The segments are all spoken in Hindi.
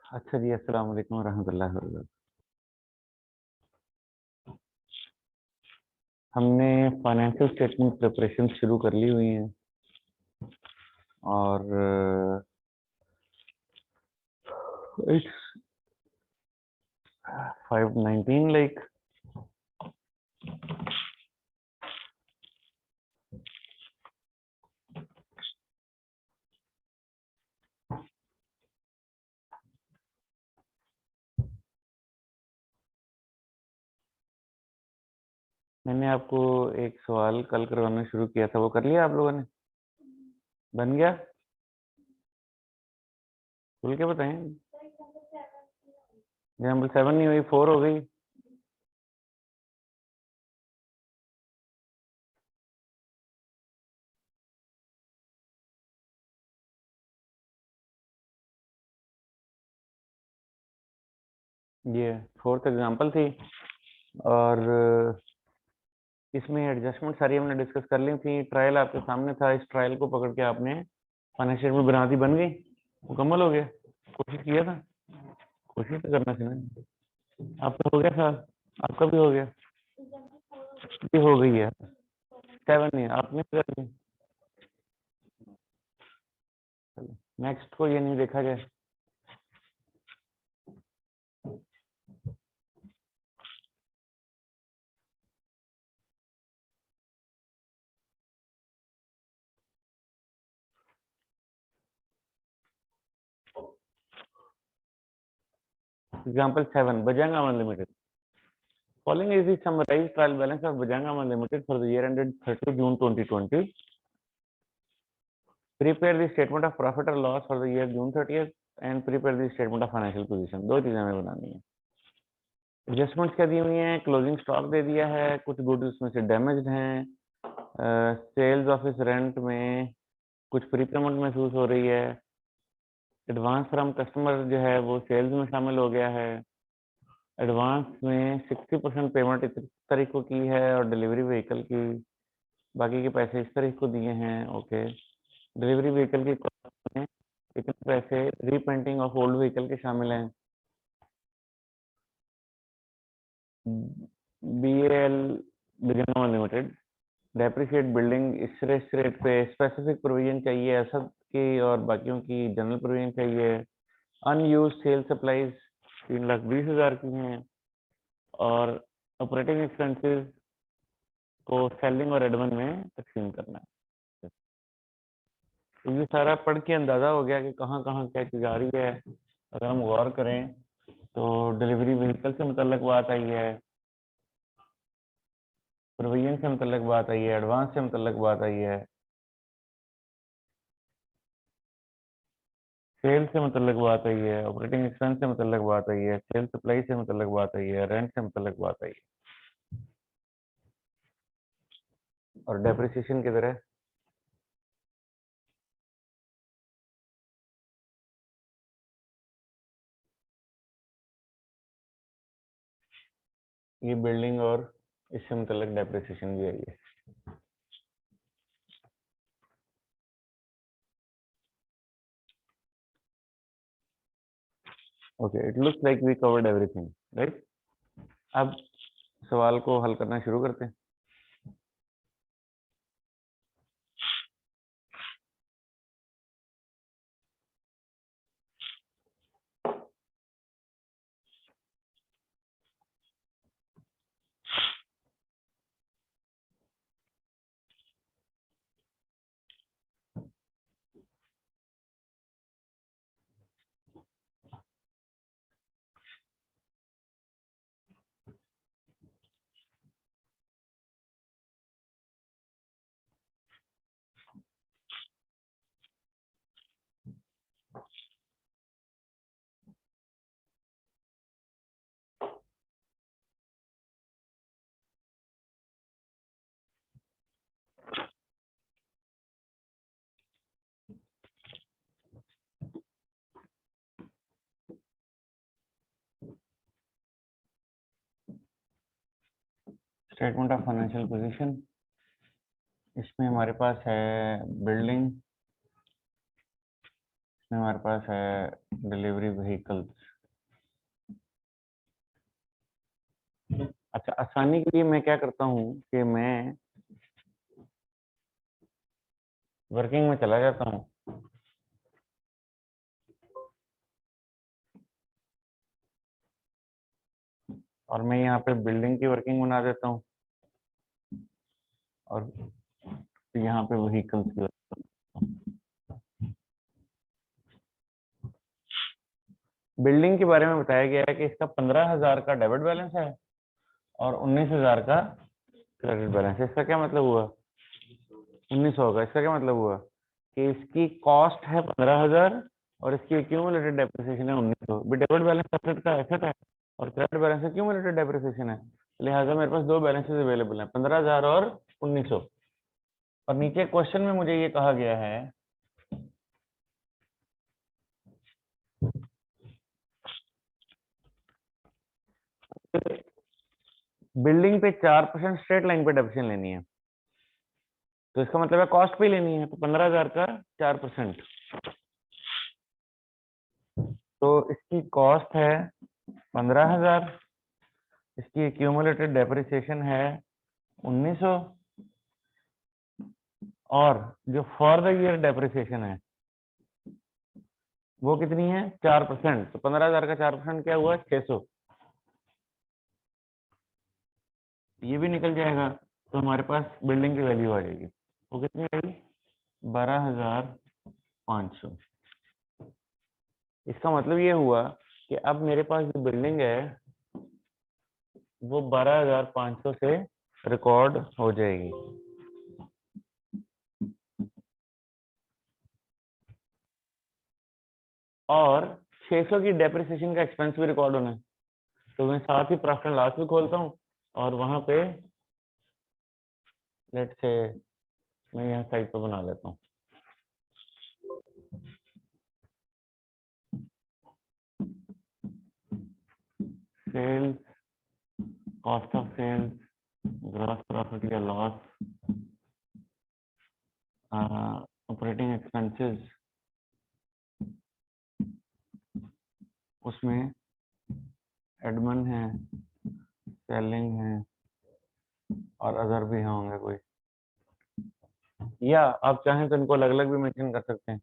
अच्छा जी, अस्सलाम वालेकुम रहमतुल्लाहि व बरकातहू। हमने फाइनेंशियल स्टेटमेंट प्रिपरेशन शुरू कर ली हुई हैं और इट्स 519 लाइक मैंने आपको एक सवाल कल करवाना शुरू किया था, वो कर लिया आप लोगों ने? बन गया? खुल के बताएं। एग्जाम्पल 7 नहीं हुई, 4 हो गई। ये 4th एग्जाम्पल थी और इसमें एडजस्टमेंट सारी हमने डिस्कस कर ली थी। ट्रायल आपके सामने था, इस ट्रायल को पकड़ के आपने फाइनेंशियल में बना दी, बन गई, मुकम्मल हो गया। कोशिश किया था, कोशिश तो करना थी ना। आपका हो गया था, आपका भी हो गया, भी हो गई है। 7 नहीं, आपने कर ली। नेक्स्ट को ये नहीं देखा जाए। Example 7, Bajang Aman limited. Following is the summarized trial balance of Bajaj Almond Limited for the year ended 30 June 2020. Prepare the statement of profit or loss for the year June 30th and prepare the statement of financial position. दो चीजें हमें बनानी है। एडजस्टमेंट्स क्या दी हुई हैं? क्लोजिंग स्टॉक दे दिया है, कुछ गुड्स उसमें से डैमेज्ड हैं, सेल्स ऑफिस रेंट में कुछ प्रीपेमेंट महसूस हो रही है, एडवांस फ्रॉम कस्टमर जो है वो सेल्स में शामिल हो गया है, एडवांस में 60% पेमेंट इस तारीख को की है और डिलीवरी व्हीकल की बाकी के पैसे इस तारीख को दिए हैं। ओके, डिलीवरी व्हीकल की कॉस्ट में इतने पैसे रीपेंटिंग ऑफ ओल्ड व्हीकल के शामिल हैं। BAL Bijnor limited depreciate building, इस रेट पे स्पेसिफिक प्रोविजन चाहिए असद की और बाकियों की जनरल प्रोविजन चाहिए। अनयूज सेल सप्लाईज 3,20,000 की हैं और ऑपरेटिंग एक्सपेंसेस को सेलिंग और एडमिन में तकसीम करना है। तो ये सारा पढ़ के अंदाजा हो गया कि कहाँ कहाँ क्या चीज आ रही है। अगर हम गौर करें तो डिलीवरी व्हीकल से मुतल्लिक बात आई है, प्रोविजन से मुतल्लिक बात आई है, एडवांस से मुतल्लिक बात आई है, सेल से मुतल्लिक बात आई है, ऑपरेटिंग एक्सपेंस से मुतल्लिक बात आई है, सेल सप्लाई से मुतल्लिक बात आई है, रेंट से मुतल्लिक बात आई है और डेप्रिसिएशन की तरह ये बिल्डिंग और इससे मुतल्लिक डेप्रिसिएशन भी आई है। Okay, it looks like we covered everything, right? अब सवाल को हल करना शुरू करते हैं। स्टेटमेंट ऑफ फाइनेंशियल पोजीशन, इसमें हमारे पास है बिल्डिंग, इसमें हमारे पास है डिलीवरी व्हीकल्स। अच्छा, आसानी के लिए मैं क्या करता हूँ कि मैं वर्किंग में चला जाता हूँ और मैं यहाँ पे बिल्डिंग की वर्किंग बना देता हूँ और यहाँ पे व्हीकल्स की। बिल्डिंग के बारे में बताया गया है कि इसका 15,000 का डेबिट बैलेंस है और 19,000 का क्रेडिट बैलेंस है। इसका क्या मतलब हुआ? 1900 का। इसका क्या मतलब हुआ कि इसकी कॉस्ट है 15,000 और इसकी एक्यूमुलेटेड डेप्रिसिएशन है 1900। डेबिट बैलेंस एसेट का एसेट है और क्रेडिट बैलेंस एक्यूमुलेटेड डेप्रिसिएशन है, लिहाजा मेरे पास दो बैलेंसेस अवेलेबल हैं, 15,000 और 1900। और नीचे क्वेश्चन में मुझे ये कहा गया है बिल्डिंग पे 4% स्ट्रेट लाइन पे डेप्रिसिएशन लेनी है, तो इसका मतलब है कॉस्ट पे लेनी है, तो 15,000 का 4%। तो इसकी कॉस्ट है 15,000, इसकी एक्यूमुलेटेड डेप्रिसिएशन है 1900 और जो फॉर द ईयर डेप्रिसिएशन है वो कितनी है? 4%। तो 15,000 का 4% क्या हुआ? 600। ये भी निकल जाएगा तो हमारे पास बिल्डिंग की वैल्यू आ जाएगी। वो कितनी आएगी? 12,500। इसका मतलब ये हुआ कि अब मेरे पास जो बिल्डिंग है वो 12,500 से रिकॉर्ड हो जाएगी। और 600 की डेप्रिसिएशन का एक्सपेंस भी रिकॉर्ड होना है, तो मैं साथ ही प्रॉफिट एंड लॉस भी खोलता हूँ और वहां पे लेट से मैं यहाँ साइड पे बना लेता हूँ। Sales, cost of sales, gross profit या लॉस, ऑपरेटिंग एक्सपेंसेस, उसमें एडमिन है, सेलिंग है और अदर भी होंगे कोई, या आप चाहें तो इनको अलग अलग भी मेंशन कर सकते हैं।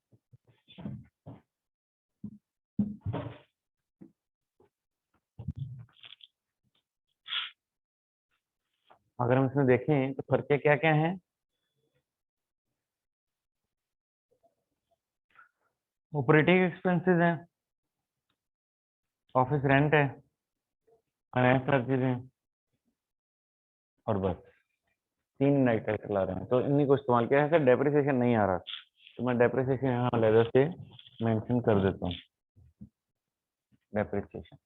अगर हम इसमें देखें तो खर्चे क्या क्या हैं? ऑपरेटिंग एक्सपेंसेस हैं, ऑफिस रेंट है, फाइनेंस चार्जेस हैं और बस 3 आइटम चला रहे हैं, तो इन्हीं को इस्तेमाल किया है। सर डेप्रिसिएशन नहीं आ रहा तो मैं डेप्रिसिएशन यहाँ लेजर से मेंशन कर देता हूँ। डेप्रिसिएशन,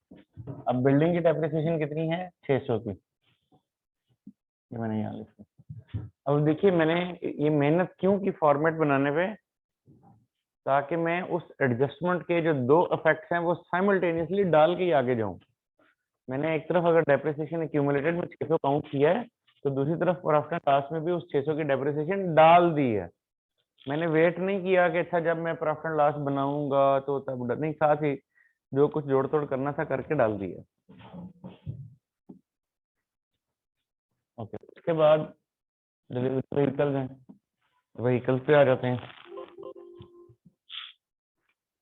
अब बिल्डिंग की डेप्रिसिएशन कितनी है? 600 की, ये मैंने यहाँ लिखा। अब देखिए मैंने ये मेहनत क्यों की फॉर्मेट बनाने पे, ताकि मैं उस एडजस्टमेंट के जो दो इफेक्ट्स हैं वो साइमल्टेनियसली डाल के ही आगे जाऊं। मैंने एक तरफ अगर डेप्रिसिएशन एक्यूमुलेटेड में 600 काउंट किया है तो दूसरी तरफ प्रॉफिट एंड लॉस में भी उस 600 की डेप्रिसिएशन डाल दी है। मैंने वेट नहीं किया कि अच्छा जब मैं प्रॉफिट एंड लॉस बनाऊंगा तो तब नहीं, साथ ही जो कुछ जोड़ तोड़ करना था करके डाल दिया। ओके, उसके बाद व्हीकल्स हैं, व्हीकल्स पे आ जाते हैं।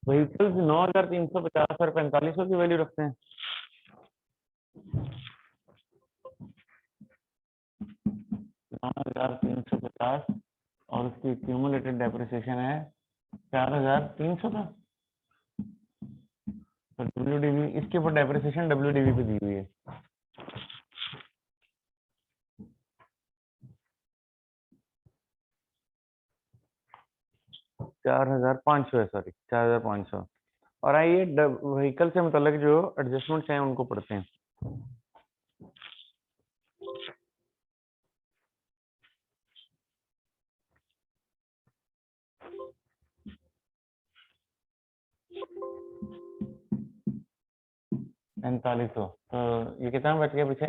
व्हीकल्स 9,350 और 4500 की वैल्यू रखते हैं। 9,350 और उसकी एक्यूमुलेटेड डेप्रिसिएशन है 4,300 का। तो WDV इसके ऊपर डेप्रिसिएशन WDV पे दी हुई है। 4,500 है, सॉरी 4,500। और आइए व्हीकल से मतलब जो एडजस्टमेंट्स हैं उनको पढ़ते हैं। पैंतालीस सौ, तो ये कितना बच गया पीछे?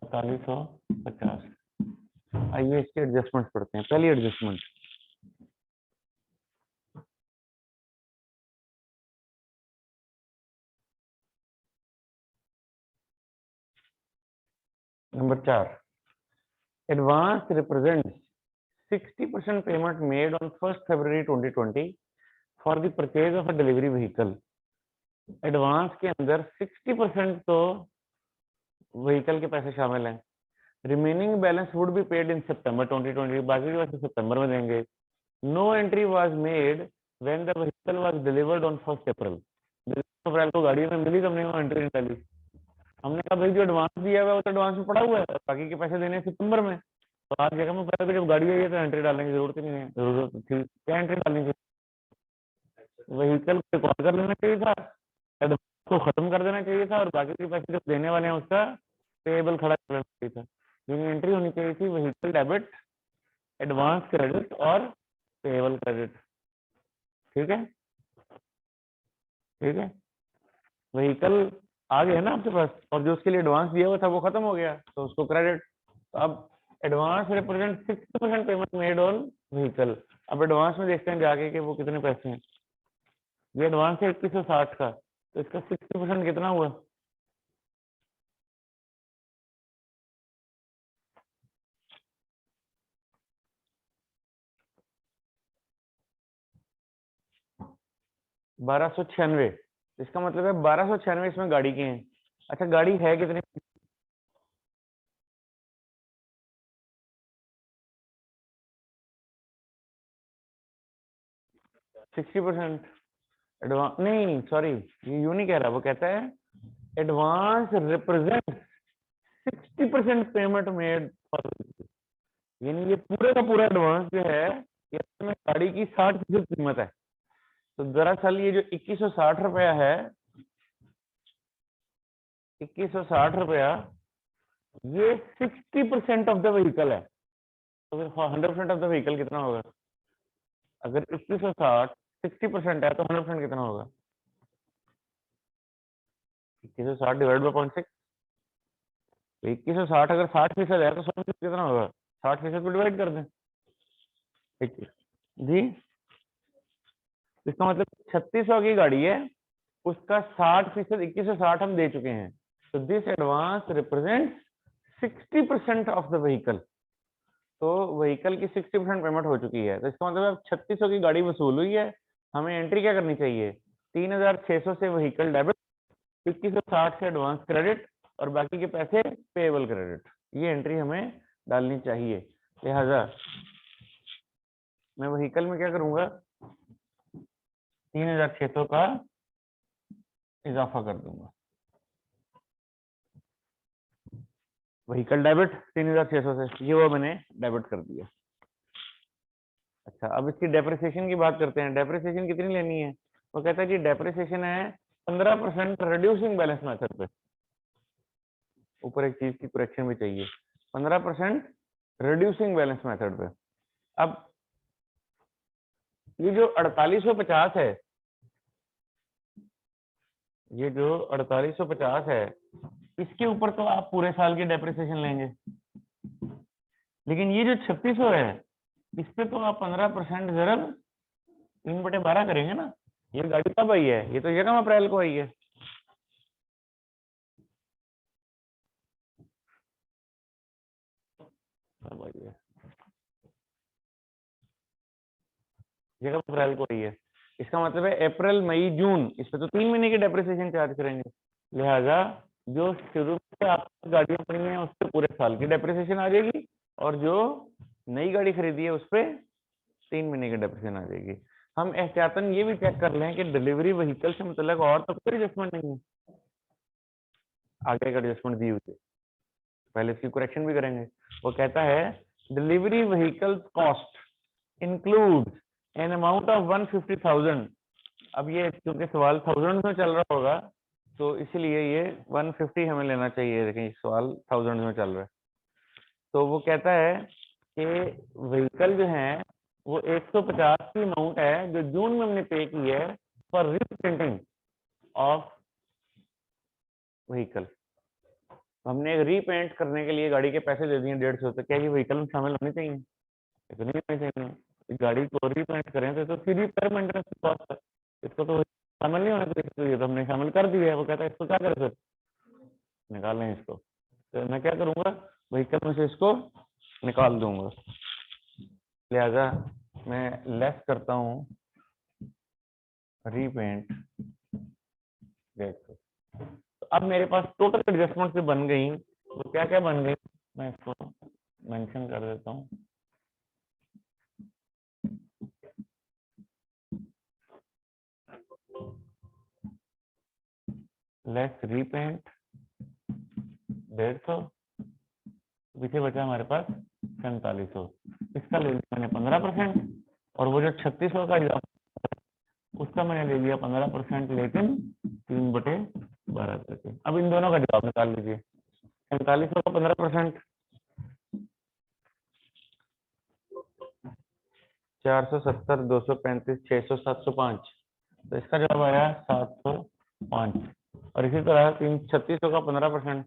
4,450। आइए इसके एडजस्टमेंट्स पढ़ते हैं। पहली adjustment, number 4, advance represents 60% payment made on 1 February 2020 for the purchase of a delivery vehicle. Advance के अंदर 60% तो व्हीकल के पैसे शामिल हैं। Remaining balance would be paid in September 2020, बाकी के पैसे सितंबर में देंगे। No entry was made when the vehicle was delivered on 1 April। अप्रैल को गाड़ी में मिली, तब नहीं एंट्री नहीं डाली। हमने कहा भाई जो एडवांस दिया हुआ है वो तो एडवांस में पड़ा हुआ है, बाकी के पैसे देने सितंबर में। तो आज जगह में पहले जब गाड़ी आई है तो एंट्री डालने की जरूरत ही नहीं है। जरूरत थी क्या एंट्री डालनी चाहिए? व्हीकल को रिकॉर्ड कर लेना चाहिए था, एडवांस को खत्म कर देना चाहिए था, और बाकी के पैसे जो देने वाले हैं उसका पेएबल खड़ा कर देना चाहिए था। लेकिन एंट्री होनी चाहिए थी व्हीकल डेबिट, एडवांस क्रेडिट और पेएबल क्रेडिट। ठीक है, ठीक है। व्हीकल आ गया ना आपके पास, और जो उसके लिए एडवांस दिया हुआ था वो खत्म हो गया, तो उसको क्रेडिट। तो अब advance represent 60% payment made on vehicle. अब एडवांस में देखते हैं जाके कि वो कितने पैसे हैं। ये एडवांस है 2160 का, तो इसका 60% कितना हुआ? बारह सौ छियानवे। इसका मतलब है 1296 इसमें गाड़ी के हैं। अच्छा, गाड़ी है कितनी? 60%। एडवांस नहीं, सॉरी, ये यूं नहीं कह रहा, वो कहता है advance represent 60% payment made for, यानी ये पूरे का पूरा एडवांस जो है ये में गाड़ी की 60% कीमत है। तो दरअसल ये जो 2160 रुपया है, 2160 रुपया, ये 60% ऑफ द व्हीकल है। तो फिर 100% ऑफ द व्हीकल कितना होगा? अगर 2160 60% है तो 100% कितना होगा? 2160 डिवाइड बाई 0.6। 2160 अगर 60% है तो 100% कितना होगा? 60% को डिवाइड कर दें। जी, इसका मतलब 3600 की गाड़ी है, उसका 60%, 2160 हम दे चुके हैं। तो this advance represent 60% of the vehicle. तो व्हीकल की 60% पेमेंट हो चुकी है। तो इसका मतलब अब 3600 की गाड़ी वसूल हुई है, हमें एंट्री क्या करनी चाहिए? 3600 से व्हीकल डेबिट, 2160 से एडवांस क्रेडिट, और बाकी के पैसे पेएबल क्रेडिट। ये एंट्री हमें डालनी चाहिए। लिहाजा मैं व्हीकल में क्या करूंगा? 3600 का इजाफा कर दूंगा। व्हीकल डेबिट 3600 से, ये वो मैंने डेबिट कर दिया। अच्छा, अब इसकी डेप्रिसिएशन की बात करते हैं। डेप्रिसिएशन कितनी लेनी है? वो कहता है कि डेप्रिसिएशन है 15% रिड्यूसिंग बैलेंस मेथड पे। ऊपर एक चीज की करेक्शन भी चाहिए, 15% रिड्यूसिंग बैलेंस मेथड पे। अब ये जो 4850 है, ये जो 4850 है, इसके ऊपर तो आप पूरे साल की डेप्रिसिएशन लेंगे, लेकिन ये जो 3600 है, इस पे तो आप 15% जरब 3/12 करेंगे ना। ये गाड़ी कब आई है? ये तो यकम अप्रैल को आई है। यकम अप्रैल को आई है। इसका मतलब है अप्रैल मई जून, इस पे तो 3 महीने की डेप्रिसिएशन चार्ज करेंगे। लिहाजा जो शुरू में आपकी गाड़ियां पड़ी हैं उस पर पूरे साल की डेप्रिसिएशन आ जाएगी, और जो नई गाड़ी खरीदी है उस पर 3 महीने की डेप्रिसिएशन आ जाएगी। हम एहतियातन ये भी चेक कर लें कि डिलीवरी व्हीकल से मतलब और तो कोई एडजस्टमेंट नहीं है, आगे का एडजस्टमेंट दी हुई है। पहले इसकी करेक्शन भी करेंगे। वो कहता है delivery vehicle cost include an amount of 150,000। अब ये क्योंकि सवाल थाउजेंड में चल रहा होगा, तो इसलिए ये 150 हमें लेना चाहिए। देखिए सवाल थाउजेंड में चल रहा है, तो वो कहता है कि व्हीकल जो है वो 150 की अमाउंट है जो जून में हमने पे की है फॉर रीप्रिंटिंग ऑफ व्हीकल। हमने रीपेंट करने के लिए गाड़ी के पैसे दे दिए 150। तो क्या ये व्हीकल में शामिल होने चाहिए? तो नहीं होने चाहिए। गाड़ी को रीपेंट करें तो इसकी रिपेयर मेंटेनेंस कॉस्ट है, इसको तो शामिल नहीं होना चाहिए। तो हमने शामिल कर दिया है। वो कहता है इसको क्या करें, फिर निकालें इसको। तो मैं क्या करूंगा, व्हीकल में से इसको निकाल दूंगा, लिहाजा मैं लेस करता हूँ रीपेंट डेट को। तो अब मेरे पास टोटल एडजस्टमेंट से बन गई, तो क्या क्या बन गई मैं इसको मेंशन कर देता हूँ। लेस रीपेंट 150, पीछे बचा हमारे पास 4700, इसका ले लिया मैंने 15%, और वो जो 3600 का एग्जाम उसका मैंने ले लिया 15%, लेकिन 3/12 करके। अब इन दोनों का जवाब निकाल लीजिए। 4700 का 15%, 470, 235, 600, 705, तो इसका जवाब आया 705। और इसी तरह 3600 का 15%,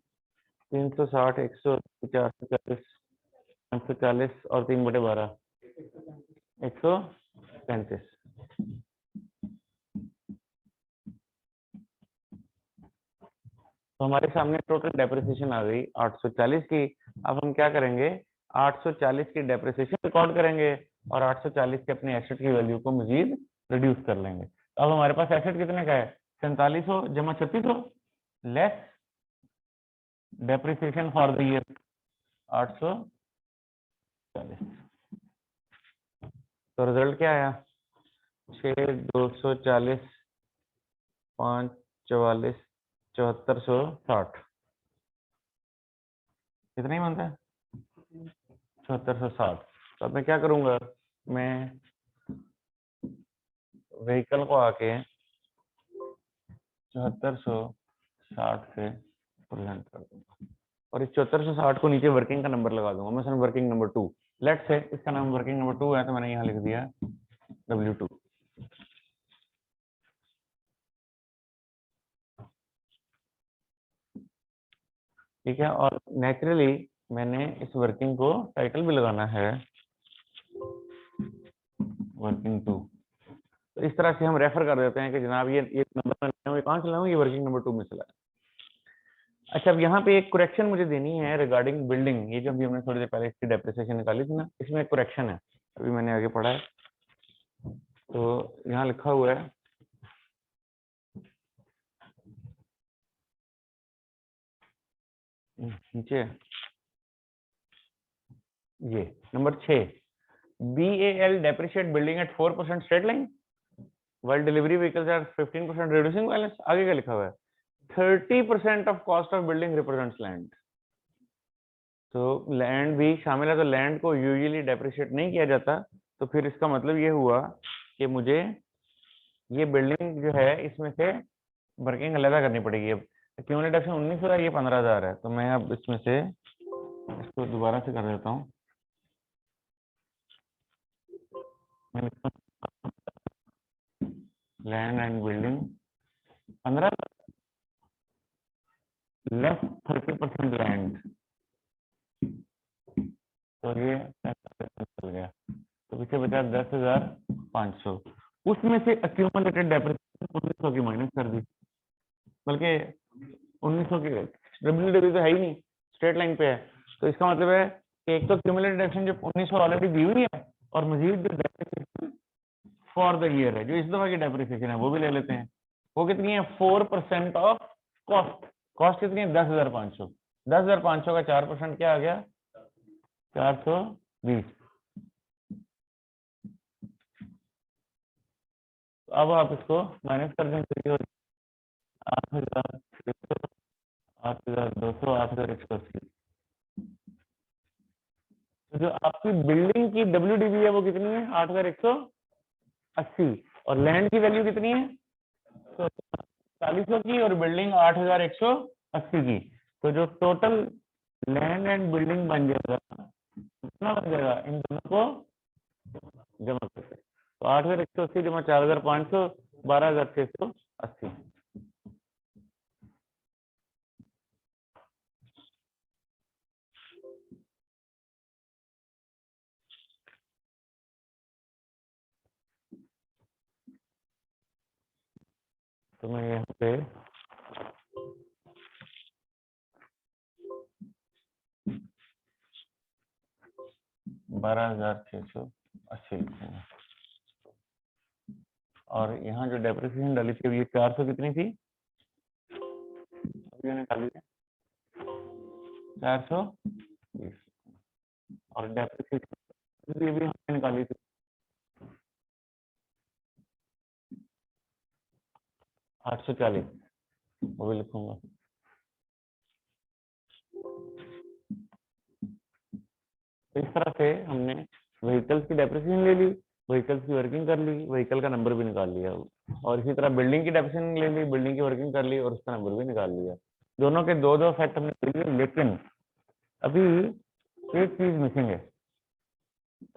360, 180, 440, 540 और 3/12, 135। तो हमारे सामने टोटल डेप्रिसिएशन आ गई 840 की। अब हम क्या करेंगे, 840 की डेप्रिसिएशन रिकॉर्ड करेंगे और 840 के अपने एसेट की वैल्यू को मजीद रिड्यूस कर लेंगे। अब हमारे पास एसेट कितने का है, 4700 जमा 3600 less depreciation for the year 840। तो रिजल्ट क्या आया, 6, 240, 5, 44, 7460, कितना ही बनता है 7460। तो अब मैं क्या करूंगा, मैं व्हीकल को आके 7460 से प्रेजेंट कर दूंगा, और इस 7460 को नीचे वर्किंग का नंबर लगा दूंगा, मैं वर्किंग नंबर 2, लेट से इसका नाम वर्किंग नंबर 2 है, तो मैंने यहाँ लिख दिया W2। ठीक है, और नेचुरली मैंने इस वर्किंग को टाइटल भी लगाना है वर्किंग 2। तो इस तरह से हम रेफर कर देते हैं कि जनाब ये नंबर मैं कहाँ से लाऊं, ये वर्किंग नंबर 2 में से लाया। अच्छा, अब यहाँ पे एक करेक्शन मुझे देनी है रिगार्डिंग बिल्डिंग, ये जो भी हमने थोड़ी देर पहले इसकी डेप्रिसिएशन निकाली थी ना, इसमें एक करेक्शन है, अभी मैंने आगे पढ़ा है। तो यहाँ लिखा हुआ है नीचे, ये number 6, BAL depreciate building at 4% straight line while delivery vehicles are 15% reducing balance। आगे क्या लिखा हुआ है, 30% of cost of building represents land। तो लैंड भी शामिल है, तो लैंड को यूजुअली डेप्रिशिएट नहीं किया जाता। तो फिर इसका मतलब ये हुआ कि मुझे ये बिल्डिंग जो है इसमें से वर्किंग अलग करनी पड़ेगी। अब क्यूमुलेटिव 1900 है, ये 15,000 है, तो मैं अब इसमें से इसको दोबारा से कर देता हूँ। Land and building 15 less 30% land, तो ये चल गया, तो पीछे बचा 10,500। उसमें से अक्यूमुलेटेड डेप्रिसिएशन 1900 की माइनस कर दी, बल्कि 1900 की डब्ल्यूडब्ल्यू तो है ही नहीं, स्ट्रेट लाइन पे है। तो इसका मतलब है कि एक तो अक्यूमुलेटेड डेप्रिसिएशन जो 1900 ऑलरेडी दी हुई है, और मजीद जो डेप्रिसिएशन फॉर द ईयर है, जो इस दफा की डेप्रिसिएशन है, वो भी ले लेते हैं। वो कितनी है, 4% ऑफ कॉस्ट। कॉस्ट कितनी है, 10,500। 10,500 का 4% क्या आ गया, 420। तो अब आप इसको माइनस कर देंगे, 8,600, 8,200, 8,180। तो जो आपकी बिल्डिंग की WDV है वो कितनी है, 8,180, और लैंड की वैल्यू कितनी है, तो 40,000 की, और बिल्डिंग 8,180 की। तो जो टोटल लैंड एंड बिल्डिंग बन जाएगा, कितना बन जाएगा, इन दोनों को जमा करके, तो 8,180 जमा 4,500, 12,680। तो मैं यहाँ पे 12,680 लिखूंगा। और यहाँ जो डेप्रिसिएशन डाली थी ये 400 कितनी थी, अभी निकाली थी 420, और डेप्रिसिएशन भी हमने निकाली थी 840, वो भी लिखूंगा। तो इस तरह से हमने व्हीकल्स की डेप्रिसिएशन ले ली, व्हीकल्स की वर्किंग कर ली, व्हीकल का नंबर भी निकाल लिया, और इसी तरह बिल्डिंग की डेप्रिसिएशन ले ली, बिल्डिंग की वर्किंग कर ली और उसका नंबर भी निकाल लिया। दोनों के दो फैक्ट हमने ले लिए, लेकिन अभी एक चीज मिसिंग है,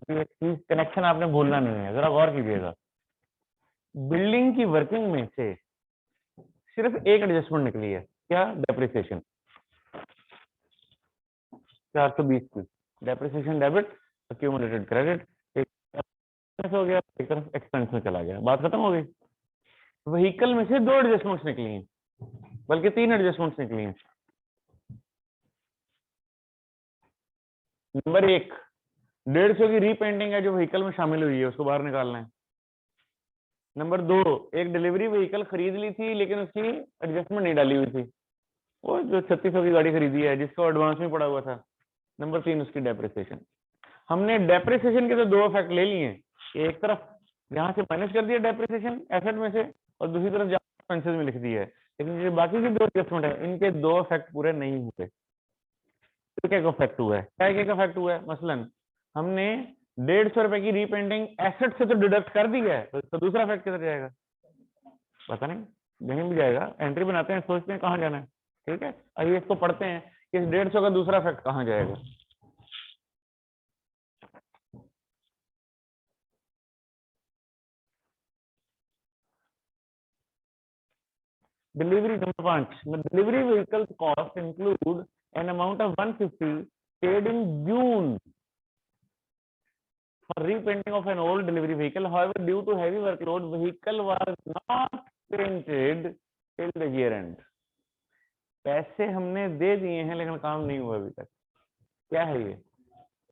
अभी एक चीज कनेक्शन आपने भूलना नहीं है, जरा गौर कीजिएगा। बिल्डिंग की वर्किंग में से सिर्फ एक एडजस्टमेंट निकली है, क्या, डेप्रिसिएशन 420 की, डेप्रिसिएशन डेबिट, अक्यूमुलेटेड क्रेडिट, एक हो गया, एक तरफ एक्सपेंस में चला गया, बात खत्म हो गई। व्हीकल में से 2 एडजस्टमेंट्स निकली हैं, बल्कि 3 एडजस्टमेंट्स निकली हैं। नंबर 1, 150 की रीपेंटिंग है जो व्हीकल में शामिल हुई है, उसको बाहर निकालना है। नंबर 2, एक डिलीवरी व्हीकल खरीद ली थी लेकिन उसकी एडजस्टमेंट नहीं डाली हुई थी, वो जो 3600 की गाड़ी खरीदी है जिसका एडवांस में पड़ा हुआ था। नंबर 3, उसकी डेप्रिसिएशन। हमने डेप्रिसिएशन के तो 2 इफेक्ट ले लिए, एक तरफ यहाँ से माइनस कर दिया डेप्रिसिएशन एसेट में से, और दूसरी तरफ एक्सपेंसेस में लिख दिया है, लेकिन जो बाकी की 2 एडजस्टमेंट है इनके 2 इफेक्ट पूरे नहीं हुए। तो क्या इफेक्ट हुआ है, क्या इफेक्ट हुआ है, मसलन हमने 150 रुपए की रीपेंटिंग एसेट से तो डिडक्ट कर दी है, तो दूसरा इफेक्ट किधर जाएगा, पता नहीं, कहीं भी जाएगा। एंट्री बनाते हैं, सोचते हैं कहाँ जाना है, ठीक है, आइए इसको पढ़ते हैं कि इस 150 का दूसरा इफेक्ट कहाँ जाएगा। Delivery number 5, the delivery vehicle cost include an amount of 150 paid in June for repainting of an old delivery vehicle. However, due to heavy workload, vehicle was not painted till the year end. पैसे हमने दे दिए हैं लेकिन काम नहीं हुआ अभी तक, क्या है ये,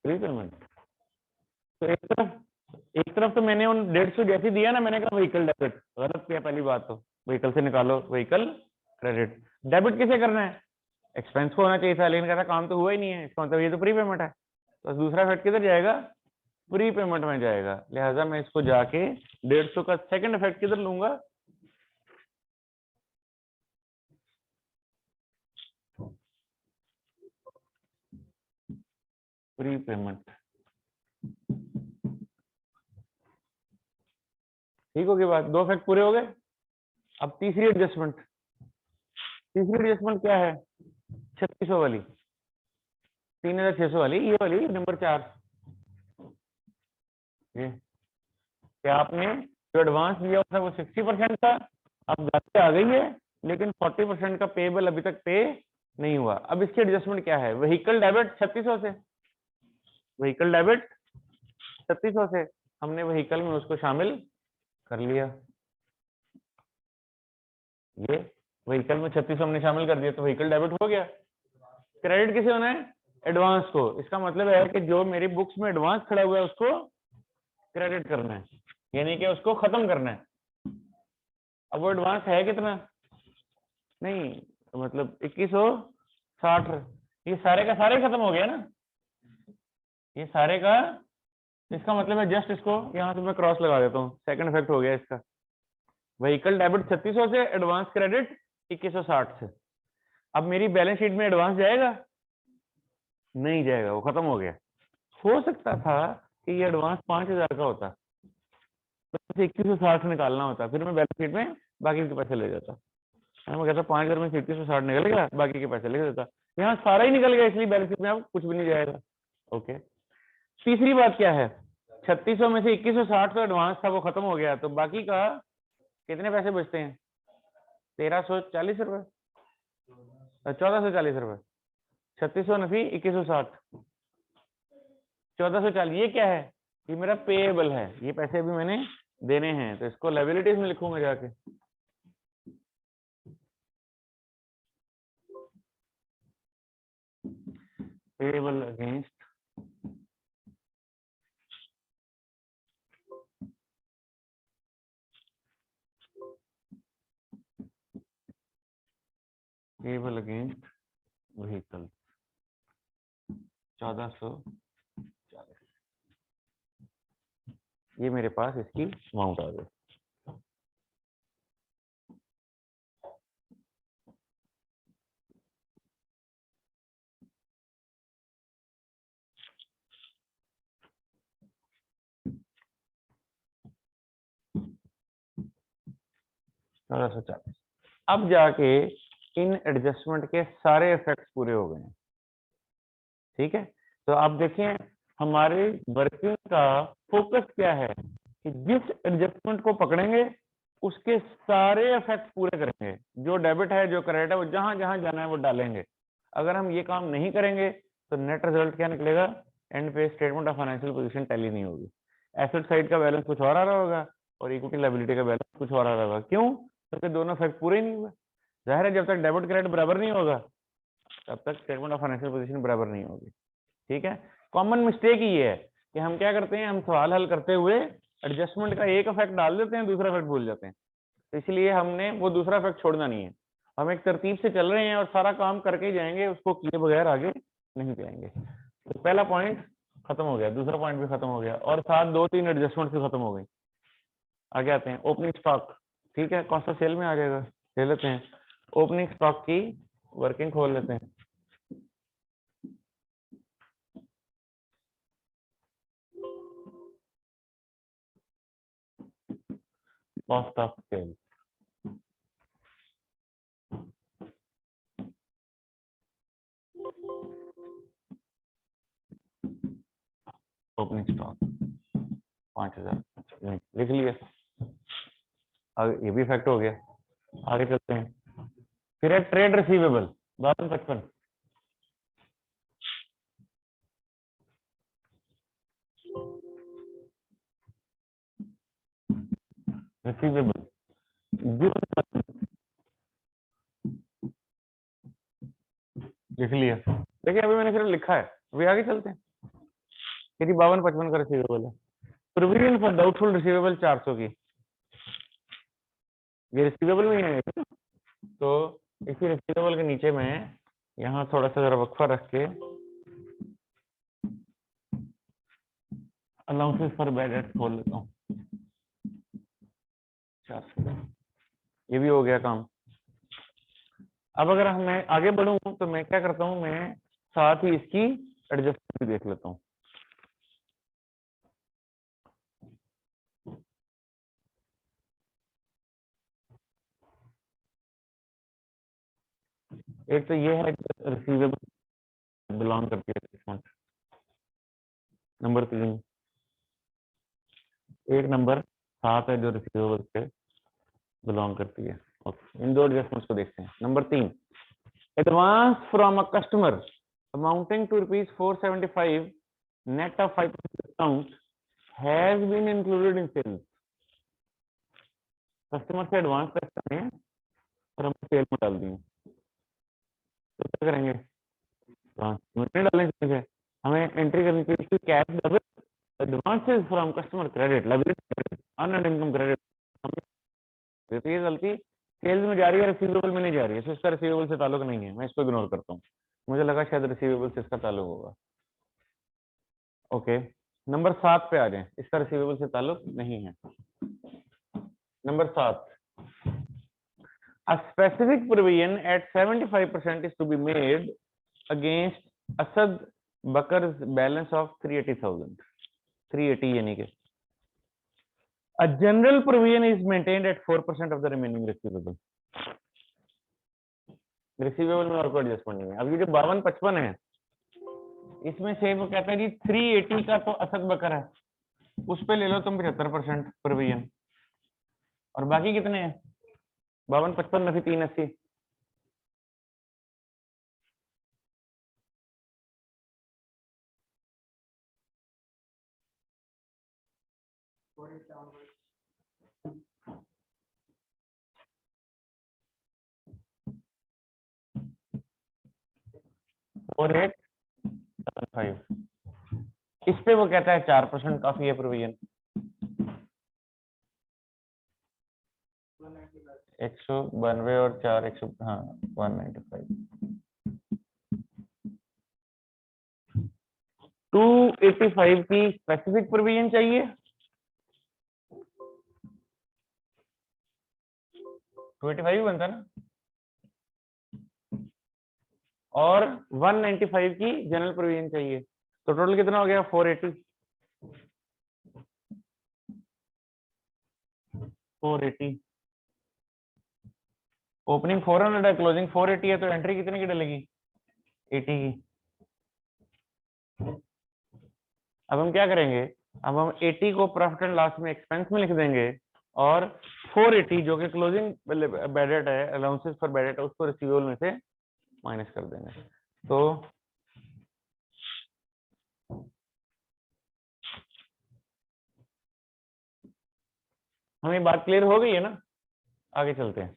रीपेमेंट। तो एक तरफ तो मैंने उन 150 जैसे दिया ना, मैंने कहा व्हीकल डेबिट, गलत किया पहली बात, तो व्हीकल से निकालो व्हीकल क्रेडिट। डेबिट किसे करना है, एक्सपेंस को होना चाहिए था, लेकिन कहता काम तो हुआ ही नहीं है, इसका मतलब ये तो प्री पेमेंट है, तो दूसरा इफेक्ट किधर जाएगा, प्री पेमेंट में जाएगा। लिहाजा मैं इसको जाके 150 का सेकंड इफेक्ट किधर लूंगा, प्री पेमेंट। ठीक होगी बात, 2 इफेक्ट पूरे हो गए। अब तीसरी एडजस्टमेंट क्या है, 3600 वाली, 3600 वाली, ये वाली नंबर 4, ये क्या आपने जो एडवांस दिया था वो 60% था, अब गाड़ी आ गई है लेकिन 40% का पेबल अभी तक पे नहीं हुआ। अब इसकी एडजस्टमेंट क्या है, व्हीकल डेबिट 3600 से, व्हीकल डेबिट 3600 से हमने व्हीकल में उसको शामिल कर लिया, ये व्हीकल में 3600 हमने शामिल कर दिया, तो व्हीकल डेबिट हो गया। क्रेडिट किसे होना है, एडवांस को। इसका मतलब है कि जो मेरी बुक्स में एडवांस खड़ा हुआ है उसको क्रेडिट करना है, यानी कि उसको खत्म करना है। अब वो एडवांस है कितना, नहीं तो मतलब 2160, ये सारे का सारे खत्म हो गया ना, ये सारे का, इसका मतलब है जस्ट इसको यहां से मैं क्रॉस लगा देता हूँ, सेकंड इफेक्ट हो गया इसका। व्हीकल डेबिट 3600 से, एडवांस क्रेडिट 2160 से। अब मेरी बैलेंस शीट में एडवांस जाएगा, नहीं जाएगा, वो खत्म हो गया। हो सकता था कि ये एडवांस 5000 का होता, तो 2160 निकालना होता, फिर मैं बैलेंस शीट में बाकी के पैसे ले जाता, मैं कहता 5000 में से 2160 निकल गया, बाकी के पैसे लिख देता। यहाँ सारा ही निकल गया, इसलिए बैलेंस शीट में अब कुछ भी नहीं जाएगा। ओके, तीसरी बात क्या है, 3600 में से 2160 तो एडवांस था, वो खत्म हो गया, तो बाकी का कितने पैसे बचते हैं, 1340 रुपए, 1440 रुपए, 3600 नफी 2160, 1440। ये क्या है, ये मेरा पेएबल है, ये पैसे अभी मैंने देने हैं, तो इसको लायबिलिटीज में लिखूंगा जाके, payable against payable against vehicle 1440, ये मेरे पास इसकी अमाउंट आ गई। अब जाके इन एडजस्टमेंट के सारे इफेक्ट्स पूरे हो गए हैं। ठीक है, तो आप देखें हमारे वर्किंग का फोकस क्या है कि जिस एडजस्टमेंट को पकड़ेंगे उसके सारे इफेक्ट पूरे करेंगे। जो डेबिट है जो क्रेडिट है वो जहां जहां जाना है वो डालेंगे। अगर हम ये काम नहीं करेंगे तो नेट रिजल्ट क्या निकलेगा? एंड पे statement of financial position tally नहीं होगी। एसेट साइड का बैलेंस कुछ और आ रहा होगा और इक्विटी लायबिलिटी का बैलेंस कुछ और आ रहा होगा। क्यों? क्योंकि दोनों इफेक्ट पूरे नहीं हुए। जाहिर है जब तक डेबिट क्रेडिट बराबर नहीं होगा तब तक स्टेटमेंट ऑफ फाइनेंशियल पोजीशन बराबर नहीं होगी। ठीक है, कॉमन मिस्टेक ये है कि हम क्या करते हैं, हम सवाल हल करते हुए एडजस्टमेंट का एक इफेक्ट डाल देते हैं, दूसरा इफेक्ट भूल जाते हैं। तो इसलिए हमने वो दूसरा इफेक्ट छोड़ना नहीं है। हम एक तरतीब से चल रहे हैं और सारा काम करके ही जाएंगे, उसको किए बगैर आगे नहीं जाएंगे। तो पहला पॉइंट खत्म हो गया, दूसरा पॉइंट भी खत्म हो गया और साथ 2-3 एडजस्टमेंट भी खत्म हो गई। आगे आते हैं ओपनिंग स्टॉक। ठीक है, कॉस्ट ऑफ सेल में आ जाएगा, ले लेते हैं ओपनिंग स्टॉक की वर्किंग खोल लेते हैं। Cost of sale, opening stock 5000 लिख लिया। आगे ये भी इफेक्ट हो गया। आगे चलते हैं, फिर है ट्रेड रिसीवेबल 5255 रिसीवेबल 0 लिख लिया। देखिए अभी मैंने सिर्फ लिखा है, अभी आगे चलते हैं। यदि 5255 का रिसीवेबल है, प्रोविजन फॉर डाउटफुल रिसीवेबल 400 की, ये रिसीवेबल में ही है। तो इसी रिसीवेबल के नीचे में यहाँ थोड़ा सा जरा वक्फा रख के अलाउंसेस फॉर बैड डेट खोल लेता हूँ 400। ये भी हो गया काम। अब अगर मैं आगे बढ़ूं तो मैं क्या करता हूं, मैं साथ ही इसकी एडजस्टमेंट भी देख लेता हूं। एक तो ये है रिसीवेबल बिलोंग करती है 6 मंथ। नंबर 3 एक नंबर 7 है जो रिसीवेबल से बिलोंग करती है। ओके, इन दो एडजस्टमेंट्स को देखते हैं। Number 3, advance from a customer amounting to ₹475 net of 5% discount has been included in sales. Customer से एडवांस पैसे आए हैं और हम सेल में डाल दिए, तो क्या करेंगे? नहीं डालेंगे, हमें एंट्री करनी चाहिए cash debit advances from customer credit liability unearned income credit. तो ये गलती सेल्स में जा रही है, रिसीवेबल में नहीं जा रही है, तो इसका रिसीवेबल से ताल्लुक नहीं है, मैं इसको इग्नोर करता हूँ। मुझे लगा शायद रिसीवेबल से इसका ताल्लुक होगा। ओके, नंबर 7 पे आ जाए, इसका रिसीवेबल से ताल्लुक नहीं है। Number 7, a specific provision at 75% is to be made against Asad Bakar's balance of 380,000, 380 यानी कि a general provision is maintained at 4% of the remaining receivable। Receivable में और कोई एडजस्टमेंट नहीं है। अब ये जो 5255 है इसमें से वो कहता है जी 380 का तो असद बकर है, उस पे ले लो तुम 75% प्रोविजन, और बाकी कितने हैं? 5255 में से 380। और 875 इस पे वो कहता है 4% काफी है प्रोविजन। 192 और 4 100, हाँ 195। 285 की स्पेसिफिक प्रोविजन चाहिए, 285 ही बनता ना, और 195 की जनरल प्रोविजन चाहिए, तो टोटल कितना हो गया 480। 480, ओपनिंग 400 है, क्लोजिंग 480 है, तो एंट्री कितने की डलेगी 80 की। अब हम क्या करेंगे, अब हम 80 को प्रॉफिट एंड लॉस में एक्सपेंस में लिख देंगे, और 480 जो कि क्लोजिंग बैड डेट है, अलाउंसेस फॉर बैड डेट है, उसको रिसीवेबल में से माइनस कर देंगे। तो हमें बात क्लियर हो गई है ना, आगे चलते हैं।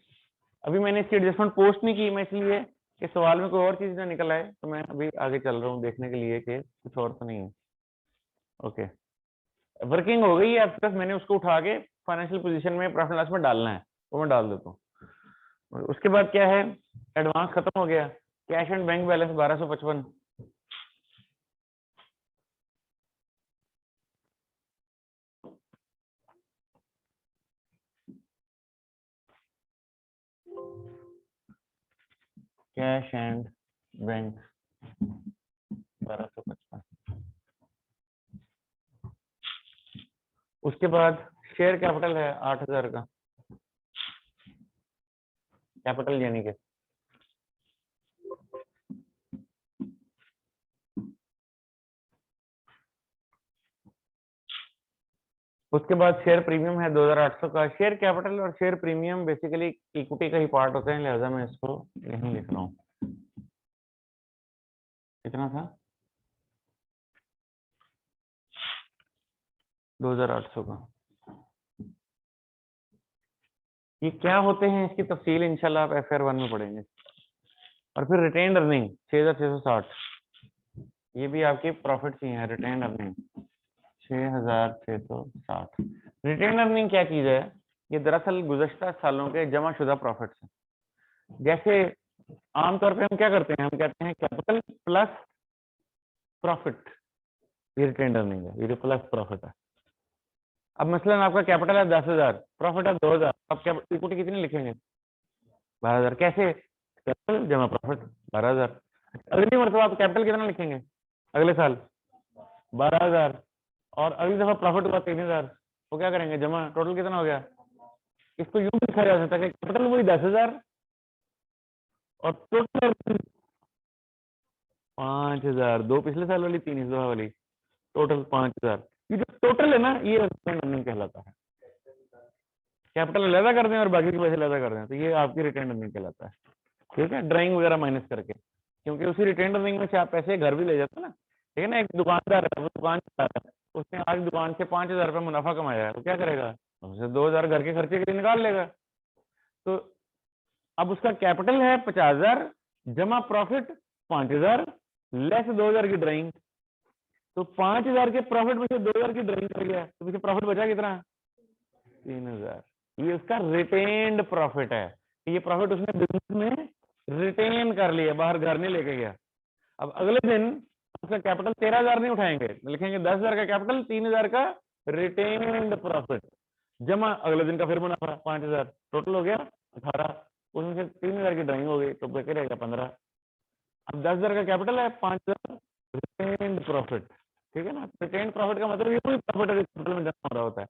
अभी मैंने इसकी एडजस्टमेंट पोस्ट नहीं की, मैं इसलिए कि सवाल में कोई और चीज ना निकल आए, तो मैं अभी आगे चल रहा हूँ देखने के लिए कि कुछ और तो नहीं है। ओके, वर्किंग हो गई है, अब तक मैंने उसको उठा के फाइनेंशियल पोजीशन में प्रॉफिट लॉस में डालना है, वो मैं डाल देता हूँ। उसके बाद क्या है, एडवांस खत्म हो गया, cash and bank balance 1255, cash and bank 1255। उसके बाद शेयर कैपिटल है 8000 का, कैपिटल यानी कि उसके बाद शेयर प्रीमियम है 2800 का। शेयर कैपिटल और शेयर प्रीमियम बेसिकली इक्विटी का ही पार्ट होते हैं, लिहाजा मैं इसको यहीं लिख रहा हूँ। कितना था 2800 का। ये क्या होते हैं इसकी तफसील इंशाल्लाह आप FR 1 में पढ़ेंगे। और फिर रिटेन अर्निंग 6660, ये भी आपकी प्रॉफिट ही है। Retain earning 6660। रिटेन अर्निंग क्या चीज है, ये दरअसल गुज़श्ता सालों के जमाशुदा प्रॉफिट है। जैसे आमतौर पे हम क्या करते हैं, हम कहते हैं कैपिटल प्लस प्रॉफिट, ये रिटेन अर्निंग है, ये प्लस प्रॉफिट है। अब मसलन आपका कैपिटल है 10,000, प्रॉफिट है 2,000, अब इक्विटी कितनी लिखेंगे 12,000। कैसे, कैपिटल जमा प्रॉफिट 12,000। अगली मरतबा आप कैपिटल कितना लिखेंगे अगले साल 12,000, और अगली दफा प्रॉफिट हुआ 3,000, तो क्या करेंगे जमा, टोटल कितना हो गया। इसको यूं लिखा जा सकता है कि कैपिटल वही 10,000 और टोटल 5,000, दो पिछले साल वाली, 3 इस दफा वाली, टोटल 5,000। ये जो टोटल है ना, ये रिटेन अर्निंग कहलाता है। कैपिटल अलग कर दें और बाकी के पैसे अलग कर दें, तो ये आपकी रिटेन अर्निंग कहलाता है। ठीक है, ड्राइंग वगैरह माइनस करके, क्योंकि उसी रिटेन अर्निंग में से आप पैसे घर भी ले जाते हैं ना। ठीक है ना, एक दुकानदार है, वो दुकान चला रहा है, उसने आज दुकान से 5,000 रुपये मुनाफा कमाया है, तो क्या करेगा, उससे 2,000 घर के खर्चे के लिए निकाल लेगा। तो अब उसका कैपिटल है 50,000, जमा प्रॉफिट 5,000, लेस 2,000 की ड्राइंग, तो 5,000 के प्रॉफिट में से 2,000 की ड्राइंग कर गया, तो पीछे प्रॉफिट बचा कितना 3,000। ये उसका रिटेन्ड प्रॉफिट है, ये प्रॉफिट उसने बिजनेस में रिटेन कर लिया, बाहर घर नहीं लेके गया। अब अगले दिन उसका कैपिटल 13,000 नहीं उठाएंगे, लिखेंगे 10,000 का कैपिटल, 3,000 का रिटेन्ड प्रॉफिट, जमा अगले दिन का फिर मुनाफा 5,000, टोटल हो गया 18, उसमें से 3,000 की ड्राइंग हो गई, तो बचे रहेगा 15। अब 10,000 का कैपिटल है, 5,000 रिटेन्ड प्रॉफिट। ठीक है ना, रिटेन्ड प्रॉफिट का मतलब ये कोई प्रॉफिट कैपिटल में जमा हो रहा होता है।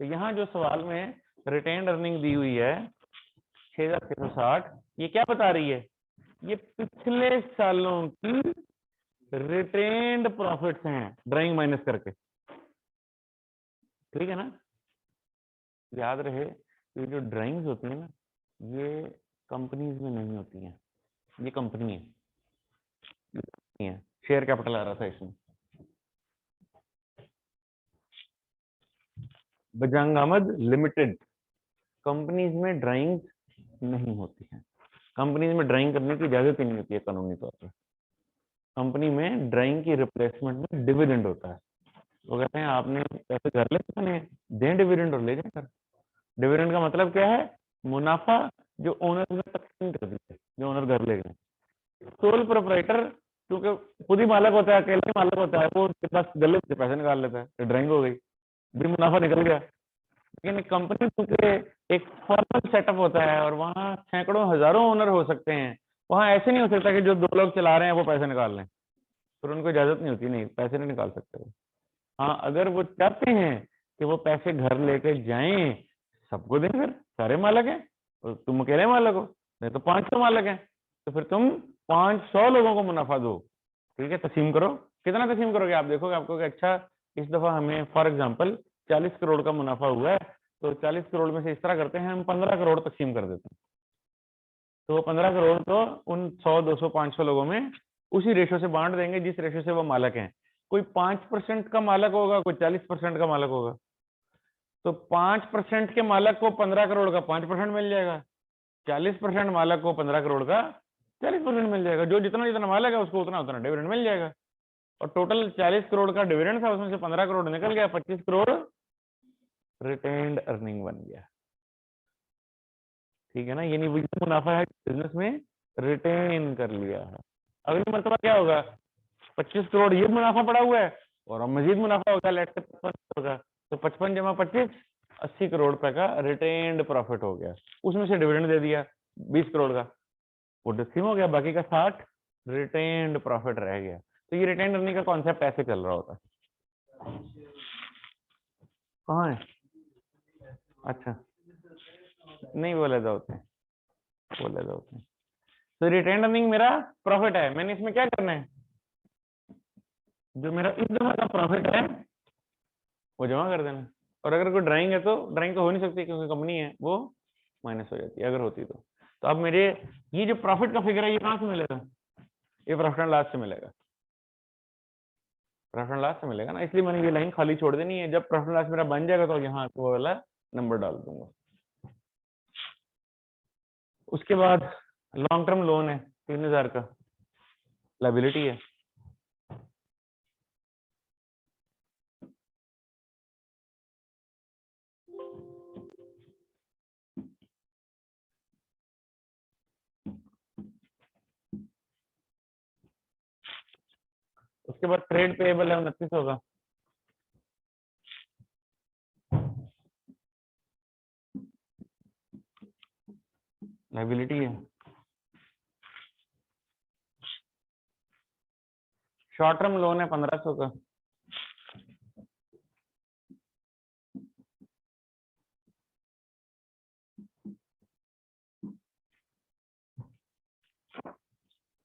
तो यहाँ जो सवाल में रिटेन्ड अर्निंग दी हुई है 6660, ये क्या बता रही है, ये पिछले सालों की रिटेन्ड प्रॉफिट्स हैं ड्राइंग माइनस करके। ठीक है ना, याद रहे ये जो ड्राइंग्स होती है ना, ये कंपनीज में नहीं होती हैं, ये कंपनी है। शेयर कैपिटल आ रहा था इसमें। बजंग अहमद लिमिटेड, कंपनीज में ड्राइंग्स नहीं होती हैं, कंपनीज में ड्राइंग करने की इजाजत ही नहीं होती है कानूनी तौर पर। कंपनी में ड्राइंग की रिप्लेसमेंट में डिविडेंड होता है। वो कहते हैं आपने पैसे घर ले जाने, दें डिविडेंड और ले जाकर। डिविडेंड का मतलब क्या है, मुनाफा जो ओनर ने तकसीम कर दिया, जो ओनर घर ले गए। सोल प्रोपराइटर क्योंकि खुद ही मालक होता है, अकेले मालक होता है, वो उसके पास गले से पैसे निकाल लेता है, ड्राइंग हो गई, भी मुनाफा निकल गया। लेकिन कंपनी क्योंकि एक फॉर्मल सेटअप होता है और वहाँ सैकड़ों हजारों ओनर हो सकते हैं, वहाँ ऐसे नहीं हो सकता कि जो 2 लोग चला रहे हैं वो पैसे निकाल लें, फिर उनको इजाजत नहीं होती, नहीं पैसे नहीं निकाल सकते। हाँ, अगर वो चाहते हैं कि वो पैसे घर लेके जाएं, सबको दें, फिर सारे मालक हैं, और तुम अकेले मालक हो, नहीं तो 500 मालक हैं, तो फिर तुम 500 लोगों को मुनाफा दो। ठीक है, तकसीम करो। कितना तकसीम करोगे? आप देखोगे आपको कि अच्छा इस दफा हमें फॉर एग्जांपल 40 करोड़ का मुनाफा हुआ है, तो 40 करोड़ में से इस तरह करते हैं, हम 15 करोड़ तकसीम कर देते हैं। तो 15 करोड़ तो उन 100, 200, 500 लोगों में उसी रेशो से बांट देंगे जिस रेशो से वो मालक हैं। कोई 5% का मालक होगा, कोई 40% का मालक होगा, तो 5% के मालक को 15 करोड़ का 5% मिल जाएगा, 40% मालक को 15 करोड़ का 40% मिल जाएगा। जो जितना जितना मालक है उसको उतना उतना डिविडेंड मिल जाएगा। और टोटल 40 करोड़ का डिविडेंड था, उसमें से 15 करोड़ निकल गया, 25 करोड़ रिटेन्ड अर्निंग बन गया। ठीक है ना, ये नहीं मुनाफा है बिजनेस में रिटेन कर लिया है। अगली मरतबा क्या होगा, 25 करोड़ ये मुनाफा पड़ा हुआ है और मजीद मुनाफा होगा, लेट से 55 होगा, तो 55 जमा 25 80 करोड़ रुपए का रिटेन्ड प्रॉफिट हो गया। उसमें से डिविडेंड दे दिया 20 करोड़ का, वो डिस्क्रीम हो गया, बाकी का 60 रिटेन्ड प्रॉफिट रह गया। तो ये रिटेन्ड अर्निंग का कॉन्सेप्ट ऐसे चल रहा होता है। कहाँ है? अच्छा, नहीं बोले होते हैं, बोले होते हैं। तो रिटेन्ड अर्निंग मेरा प्रॉफिट है, मैंने इसमें क्या करना है, जो मेरा इस दफा का प्रॉफिट है वो जमा कर देना। और अगर कोई ड्राइंग है तो ड्राइंग तो हो नहीं सकती क्योंकि कंपनी है, वो माइनस हो जाती है अगर होती तो अब मेरे ये जो प्रॉफिट का फिगर है ये कहाँ से मिलेगा, ये प्रॉफिट एंड लॉस से मिलेगा, प्रॉफिट एंड लॉस से मिलेगा ना, इसलिए मैंने ये लाइन खाली छोड़ देनी है। जब प्रॉफिट एंड लॉस मेरा बन जाएगा तो यहाँ वो वाला नंबर डाल दूंगा। उसके बाद लॉन्ग टर्म लोन है 3000 का, लायबिलिटी है। उसके बाद ट्रेड पेएबल है 2900 का, लायबिलिटी है। शॉर्ट टर्म लोन है 1500 का,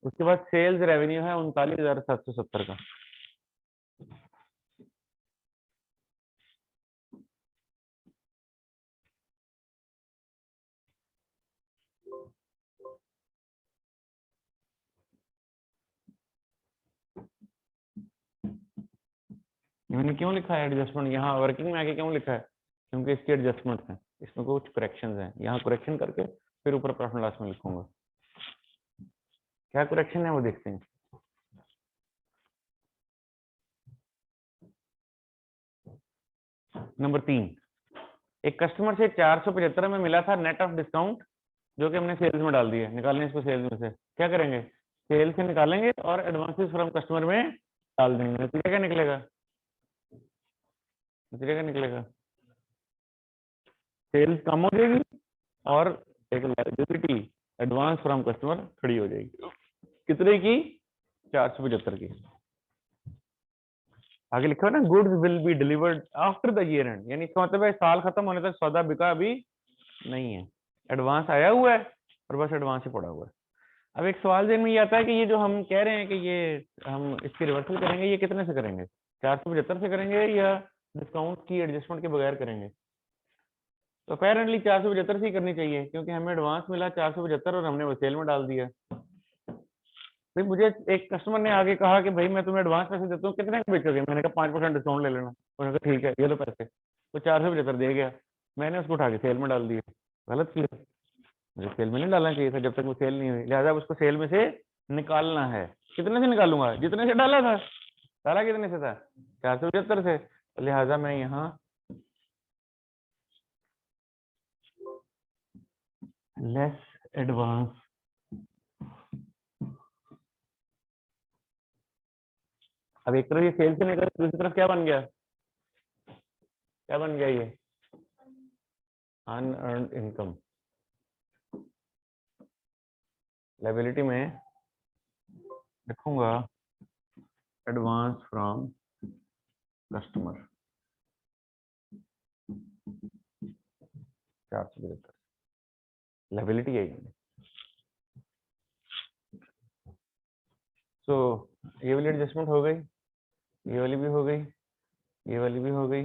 उसके बाद सेल्स रेवेन्यू है 39,770 का। मैंने क्यों लिखा है एडजस्टमेंट यहाँ वर्किंग में आके, क्यों लिखा है, क्योंकि इसके एडजस्टमेंट है, इसमें कुछ करेक्शंस हैं, यहाँ करेक्शन करके फिर ऊपर प्रॉफिट लॉस में लिखूंगा। क्या करेक्शन है वो देखते हैं। नंबर 3, एक कस्टमर से 475 में मिला था नेट ऑफ डिस्काउंट, जो कि हमने सेल्स में डाल दिया, निकालने इसको सेल्स में से, क्या करेंगे, सेल्स से निकालेंगे और एडवांसेस फ्रॉम कस्टमर में डाल देंगे। नतीजा क्या निकलेगा, नतीजा क्या निकलेगा, सेल्स कम हो जाएगी और एक लायबिलिटी एडवांस फ्रॉम कस्टमर खड़ी हो जाएगी। कितने की, 475 की। आगे लिखा है ना, goods will be delivered after the year and, यानी इसका मतलब है साल खत्म होने तक सौदा बिका अभी नहीं है, एडवांस आया हुआ है और बस एडवांस ही पड़ा हुआ है। अब एक सवाल दिन में ये आता है कि ये जो हम कह रहे हैं कि ये हम इसकी रिवर्सल करेंगे, ये कितने से करेंगे, 475 से करेंगे या डिस्काउंट की एडजस्टमेंट के बगैर करेंगे। तो अपेरेंटली 475 से ही करनी चाहिए, क्योंकि हमें एडवांस मिला 475 और हमने वो सेल में डाल दिया। भाई मुझे एक कस्टमर ने आगे कहा कि भाई मैं तुम्हें एडवांस पैसे देता हूँ, कितने का बेचोगे, मैंने कहा 5% डिस्काउंट ले लेना, उन्होंने कहा ठीक है ये लो पैसे, तो 475 दे गया, मैंने उसको उठा के सेल में डाल दिया। गलत किया, मुझे सेल में नहीं डालना चाहिए था जब तक वो सेल नहीं हुई, लिहाजा उसको सेल में से निकालना है। कितने से निकालूंगा, जितने से डाला था, डाला कितने से था, 475 से, लिहाजा मैं यहाँ लेस एडवांस अब एक तरफ ये सेल्स से निकल दूसरी तरफ क्या बन गया, क्या बन गया, ये अनअर्न्ड इनकम। लायबिलिटी में लिखूंगा एडवांस फ्रॉम कस्टमर 475, लायबिलिटी है। सो ये वाली एडजस्टमेंट हो गई, ये वाली भी हो गई, ये वाली भी हो गई,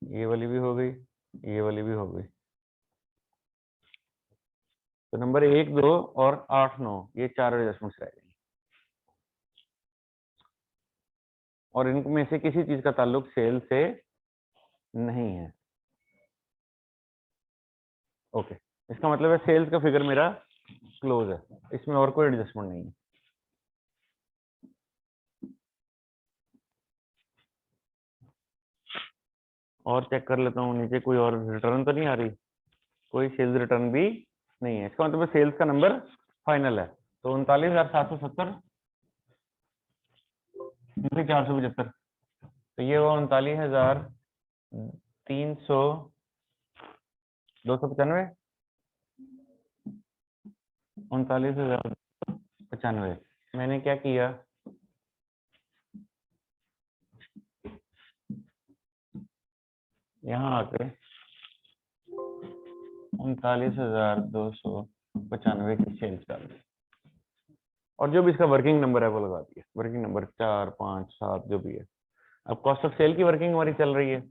ये वाली भी हो गई, ये वाली भी हो गई। तो नंबर 1, 2 और 8, 9 ये 4 एडजस्टमेंट्स रह गई और इनमें से किसी चीज का ताल्लुक सेल से नहीं है। ओके, इसका मतलब है सेल्स का फिगर मेरा क्लोज है, इसमें और कोई एडजस्टमेंट नहीं है। और चेक कर लेता हूँ नीचे कोई और रिटर्न तो नहीं आ रही, कोई सेल्स रिटर्न भी नहीं है। इसका मतलब सेल्स का नंबर फाइनल है। तो 39,770 475, तो ये हुआ 39,295, 39,095। मैंने क्या किया, यहाँ आके 39,295 की सेल्स डाल दी और जो भी इसका वर्किंग नंबर है वो लगा दिया। वर्किंग नंबर 4, 5, 7 जो भी है। अब कॉस्ट ऑफ सेल की वर्किंग हमारी चल रही है,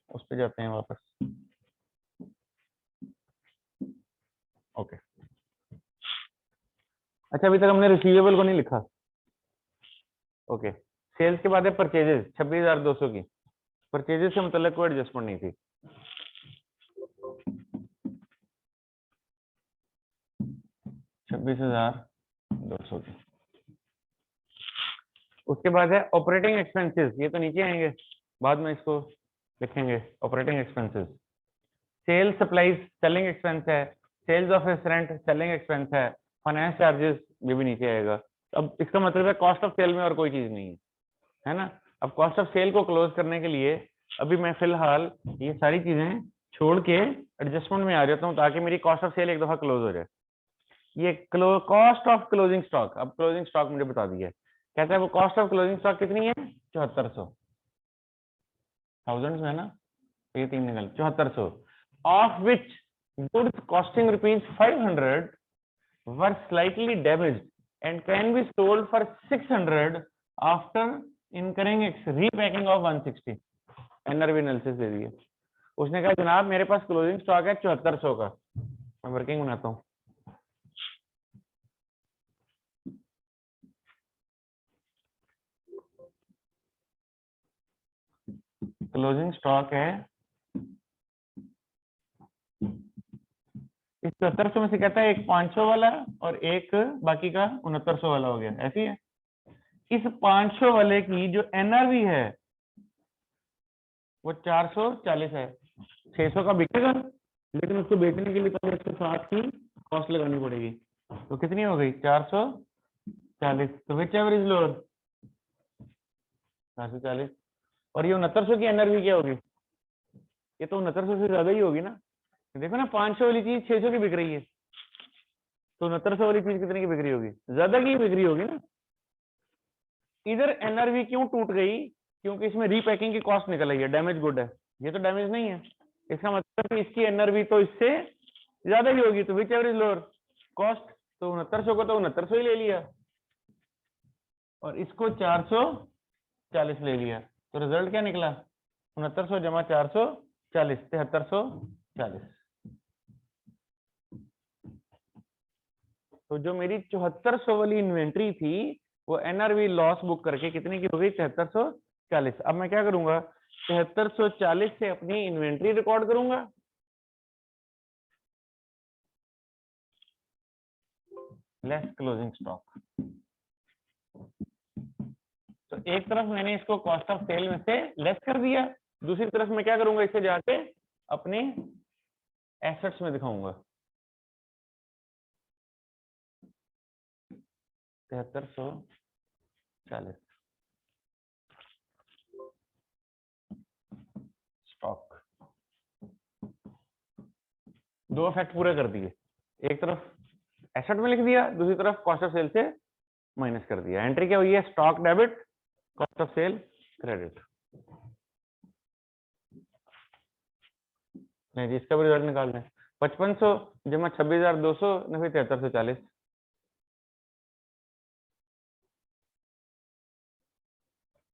उस पर जाते हैं वापस। ओके, अच्छा अभी तक हमने रिसीवेबल को नहीं लिखा। ओके, सेल्स के बाद है परचेजेस 26,200 की। परचेजेस से मतलब कोई एडजस्टमेंट नहीं थी। $26,200 की। उसके बाद है ऑपरेटिंग एक्सपेंसेस, ये तो नीचे आएंगे, बाद में इसको लिखेंगे operating expenses. Sales supplies selling expense है, sales of restaurant selling expense है, फाइनेंस चार्जेस ये भी नीचे आएगा। अब इसका मतलब है कॉस्ट ऑफ सेल में और कोई चीज नहीं है ना। अब कॉस्ट ऑफ सेल को क्लोज करने के लिए अभी मैं फिलहाल ये सारी चीजें छोड़ के एडजस्टमेंट में आ जाता हूँ ताकि मेरी कॉस्ट ऑफ सेल एक दफा क्लोज हो जाए। ये कॉस्ट ऑफ क्लोजिंग स्टॉक, अब क्लोजिंग स्टॉक मुझे बता दिया है, कहता है वो कॉस्ट ऑफ क्लोजिंग स्टॉक कितनी है, 7400, थाउजेंड्स में ना, तो ये 3 निकल 7400, of which goods costing ₹500 were slightly damaged and can be sold for 600 after incurring repacking of 160। NRV analysis दे दिए। उसने कहा जनाब मेरे पास क्लोजिंग स्टॉक है 7400 का, मैं वर्किंग बनाता हूँ। क्लोजिंग स्टॉक है इस 7400 में से, कहता है एक 500 वाला और एक बाकी का 6900 वाला हो गया, ऐसी है। इस 500 वाले की जो एनआरवी है वो 440 है, 600 का बिकेगा लेकिन उसको बेचने के लिए पहले 160 की कॉस्ट लगानी पड़ेगी। तो कितनी हो गई 440, तो विच एवर इज लोअर 440। और ये 6900 की एनआरवी क्या होगी, ये तो 6900 से ज्यादा ही होगी ना। देखो ना 500 वाली चीज 600 की बिक रही है, तो 6900 वाली चीज कितने की बिक्री होगी, ज्यादा की बिक्री होगी ना। इधर एनआरवी क्यों टूट गई, क्योंकि इसमें रीपैकिंग की कॉस्ट निकल आई है, डैमेज गुड है, ये तो डैमेज नहीं है। इसका मतलब है इसकी एनआरवी तो इससे ज्यादा ही होगी, तो which ever is lower cost, तो 6900 को तो 6900 ही ले लिया और इसको 440 ले लिया, तो रिजल्ट क्या निकला 6900 जमा 440 7340। तो जो मेरी 7400 वाली इन्वेंट्री थी वो एनआरवी लॉस बुक करके कितने की हो गई 7340। अब मैं क्या करूंगा 7340 से अपनी इन्वेंट्री रिकॉर्ड करूंगा, लेस क्लोजिंग स्टॉक। तो एक तरफ मैंने इसको कॉस्ट ऑफ सेल में से लेस कर दिया, दूसरी तरफ मैं क्या करूंगा इसे जाके अपने एसेट्स में दिखाऊंगा। 7340 स्टॉक। दो इफेक्ट पूरे कर दिए, एक तरफ एसेट में लिख दिया, दूसरी तरफ कॉस्ट ऑफ सेल से माइनस कर दिया। एंट्री क्या हुई है? Stock debit, cost of cell credit. नहीं जी, इसका भी रिजल्ट निकाल दें। 5500 जमा 26,200 नफी 7340।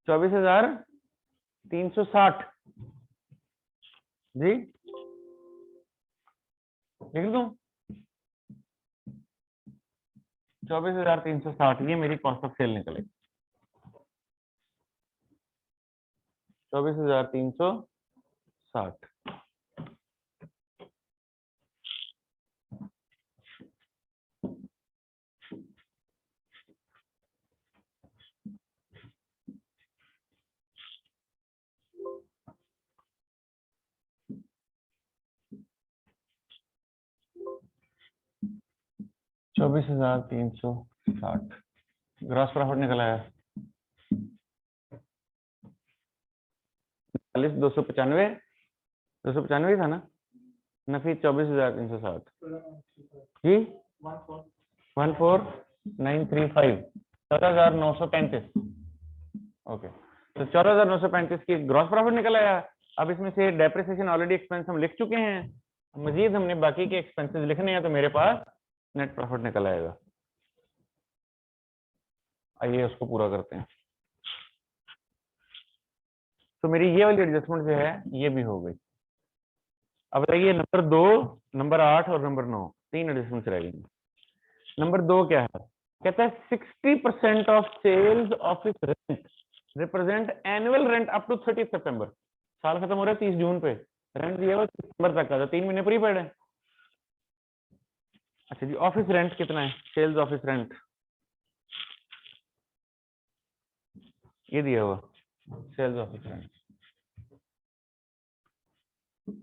24,360 जी, लिख दूं? 24,360 ये मेरी कॉस्ट ऑफ सेल निकलेगी। 24,360। ग्रॉस प्रॉफिट निकला है 295 था ना, नफी 24,360 जी, 14935, 14,935। ओके, तो 14,935 की ग्रॉस प्रॉफिट निकल आया। अब इसमें से डेप्रिसिएशन ऑलरेडी एक्सपेंस हम लिख चुके हैं, मजीद हमने बाकी के एक्सपेंसेस लिखने हैं, तो मेरे पास नेट प्रॉफिट निकल आएगा। आइए उसको पूरा करते हैं। तो मेरी ये वाली एडजस्टमेंट जो है ये भी हो गई। अब बताइए नंबर 2, नंबर 8 और नंबर 9, 3 एडजस्टमेंट्स रह गई। नंबर 2 क्या है? कहता है 60% off sales office rent represent annual rent up to 30 सितंबर। साल खत्म हो रहा है 30 जून पे, रेंट दिया हुआ सितंबर तक का, तो 3 महीने प्रीपेड है। अच्छा जी, ऑफिस रेंट कितना है? सेल्स ऑफिस रेंट ये दिया हुआ, सेल्स ऑफिस रेंट।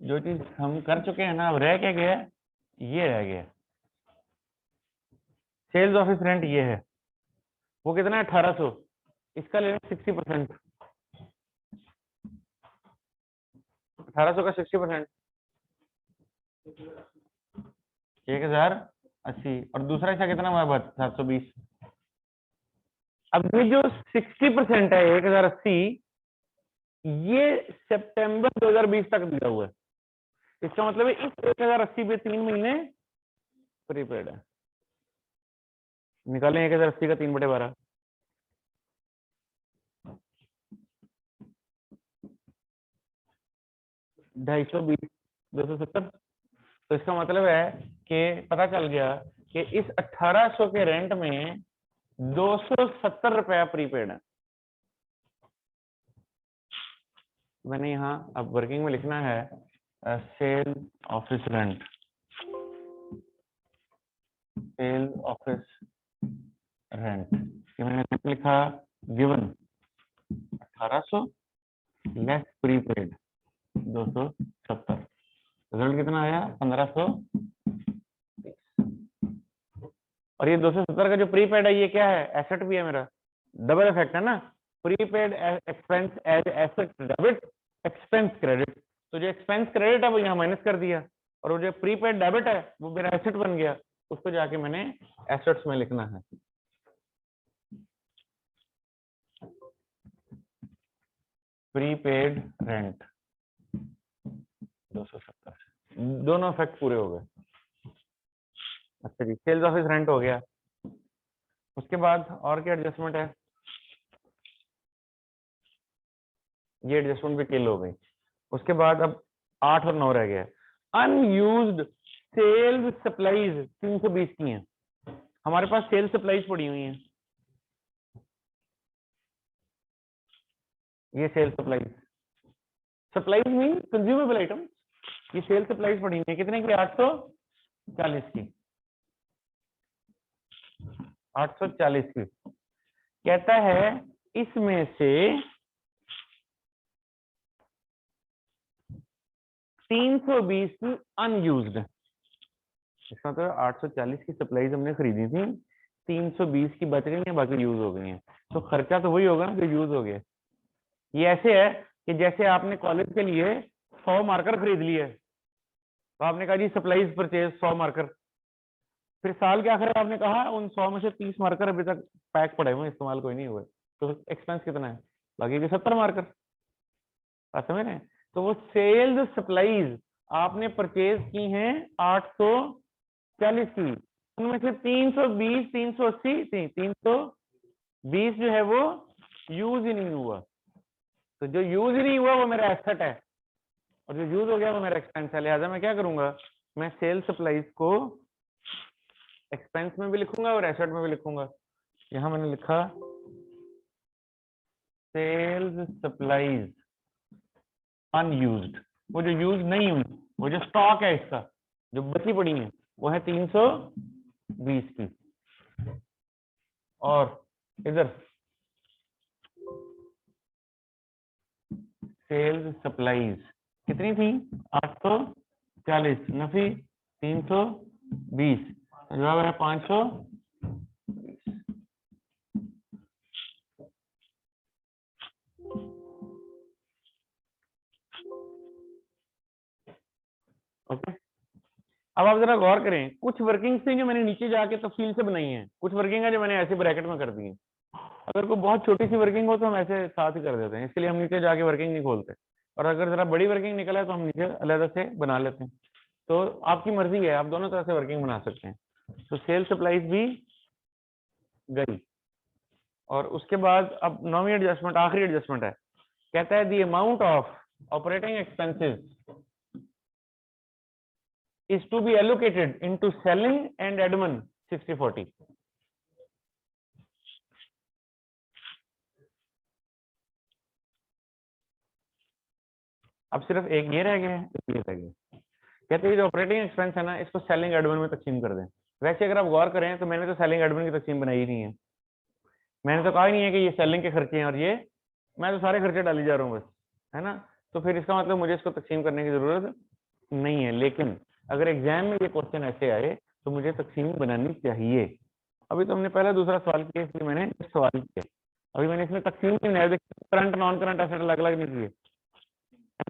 जो चीज हम कर चुके हैं ना, अब रह क्या गया? ये रह गया। सेल्स ऑफिस रेंट ये है, वो कितना है? 1800। इसका ले लें 60%, 1800 का 60% 1080, और दूसरा इसका कितना हुआ? 720। अब ये जो 60% है 1080, ये सितंबर 2020 तक दिया हुआ है। इसका मतलब है इस 1080 पे 3 महीने प्रीपेड है। निकालें 1080 का 3/12, 250, 270। तो इसका मतलब है कि पता चल गया कि इस 1800 के रेंट में 270 रुपया प्रीपेड है। मैंने यहाँ अब वर्किंग में लिखना है sale office rent, sale office rent. ये मैंने लिखा गिवन 1800 लेस प्रीपेड 270, रिजल्ट कितना आया? 1500। और ये 270 का जो प्रीपेड है ये क्या है? एसेट भी है मेरा, डबल इफेक्ट है ना, prepaid expense as asset debit, expense credit. तो जो एक्सपेंस क्रेडिट है वो यहाँ माइनस कर दिया, और वो जो प्रीपेड डेबिट है वो मेरा एसेट बन गया, उसको जाके मैंने एसेट्स में लिखना है। प्रीपेड रेंट 270, दोनों इफेक्ट पूरे हो गए। अच्छा जी, सेल्स ऑफिस रेंट हो गया। उसके बाद और क्या एडजस्टमेंट है? ये एडजस्टमेंट भी किल हो गई। उसके बाद अब 8 और 9 रह गया। अनयूज्ड सेल्स सप्लाईज 320 की हैं। हमारे पास सेल्स सप्लाईज पड़ी हुई हैं, ये sales supplies, supplies mean consumable item. ये सेल्स सप्लाईज पड़ी हुई है, कितने की? 840 की, 840 की। कहता है इसमें से 320 की अनयूज्ड है। इसका मतलब 840 की सप्लाईज हमने खरीदी थी, 320 की बच गई है, बाकी यूज हो गई है। तो खर्चा तो वही होगा ना जो यूज हो गया। ये ऐसे है कि जैसे आपने कॉलेज के लिए 100 मार्कर खरीद लिए, तो आपने कहा जी सप्लाईज परचेज 100 मार्कर, फिर साल के आखिर आपने कहा उन 100 में से 30 मार्कर अभी तक पैक पड़े हुए, इस्तेमाल कोई नहीं हुए, तो एक्सपेंस कितना है? बाकी के 70 मार्कर। बात समझ रहे हैं? तो वो सेल्स सप्लाईज आपने परचेज की हैं 840 की, उनमें से 320 380 320 जो है वो यूज ही नहीं हुआ। तो जो यूज ही नहीं हुआ वो मेरा एसेट है, और जो यूज हो गया वो मेरा एक्सपेंस है। लिहाजा मैं क्या करूंगा, मैं सेल सप्लाईज को एक्सपेंस में भी लिखूंगा और एसेट में भी लिखूंगा। यहां मैंने लिखा सेल्स सप्लाईज अनयूज्ड, वो जो यूज नहीं हुई, वो जो स्टॉक है इसका जो बची पड़ी है वो है 320 की। और इधर सेल्स सप्लाईज कितनी थी? 840 नफी 320, जवाब है 500। ओके, अब आप जरा गौर करें, कुछ वर्किंग थी जो मैंने नीचे जाके तफसील से बनाई है, कुछ वर्किंग है जो मैंने ऐसे ब्रैकेट में कर दी है। अगर कोई बहुत छोटी सी वर्किंग हो तो हम ऐसे साथ ही कर देते हैं, इसलिए हम नीचे जाके वर्किंग नहीं खोलते। और अगर जरा बड़ी वर्किंग निकला है तो हम नीचे अलग से बना लेते हैं। तो आपकी मर्जी है, आप दोनों तरह से वर्किंग बना सकते हैं। तो सेल सप्लाईज भी गई, और उसके बाद अब 9वीं एडजस्टमेंट, आखिरी एडजस्टमेंट है। कहता है the amount of operating expenses is to be allocated into selling and admin 60-40। अब सिर्फ एक ये रह गया है, ये रह गया। कहते हैं जो ऑपरेटिंग एक्सपेंस है ना, इसको सेलिंग एडमिन में तकसीम कर दें। वैसे अगर आप गौर करें तो मैंने तो सेलिंग एडमिन की तकसीम बनाई ही नहीं है। मैंने तो कहा ही नहीं है कि ये सेलिंग के खर्चे हैं और ये, मैं तो सारे खर्चे डाली जा रहा हूँ बस, है ना। तो फिर इसका मतलब मुझे इसको तकसीम करने की जरूरत नहीं है। लेकिन अगर एग्जाम में ये क्वेश्चन ऐसे आए तो मुझे तकसीम बनानी चाहिए। अभी तो हमने पहला दूसरा सवाल किया, इसलिए मैंने सवाल किया। अभी मैंने इसमें तकसीम की बनाई, करंट नॉन करंट एसेट अलग अलग नहीं किए,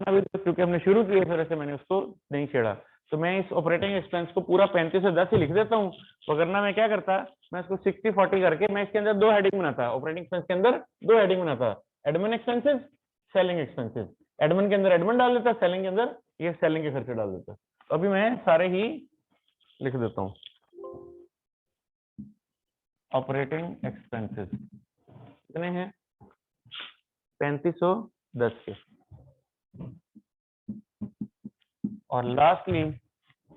अभी तो क्योंकि हमने शुरू किया इस वजह से मैंने उसको नहीं छेड़ा। तो मैं इस ऑपरेटिंग एक्सपेंस को पूरा 35 से 10 ही लिख देता हूँ। वरना मैं क्या करता, मैं इसको 60-40 करके मैं इसके अंदर दो हेडिंग बनाता, ऑपरेटिंग एक्सपेंस के अंदर दो हेडिंग बनाता, admin expenses, selling expenses. Admin के अंदर एडमिन डाल देता, सेलिंग के अंदर ये सेलिंग के खर्चे डाल देता। तो अभी मैं सारे ही लिख देता हूँ। ऑपरेटिंग एक्सपेंसेस कितने हैं? 3510 के। और लास्टली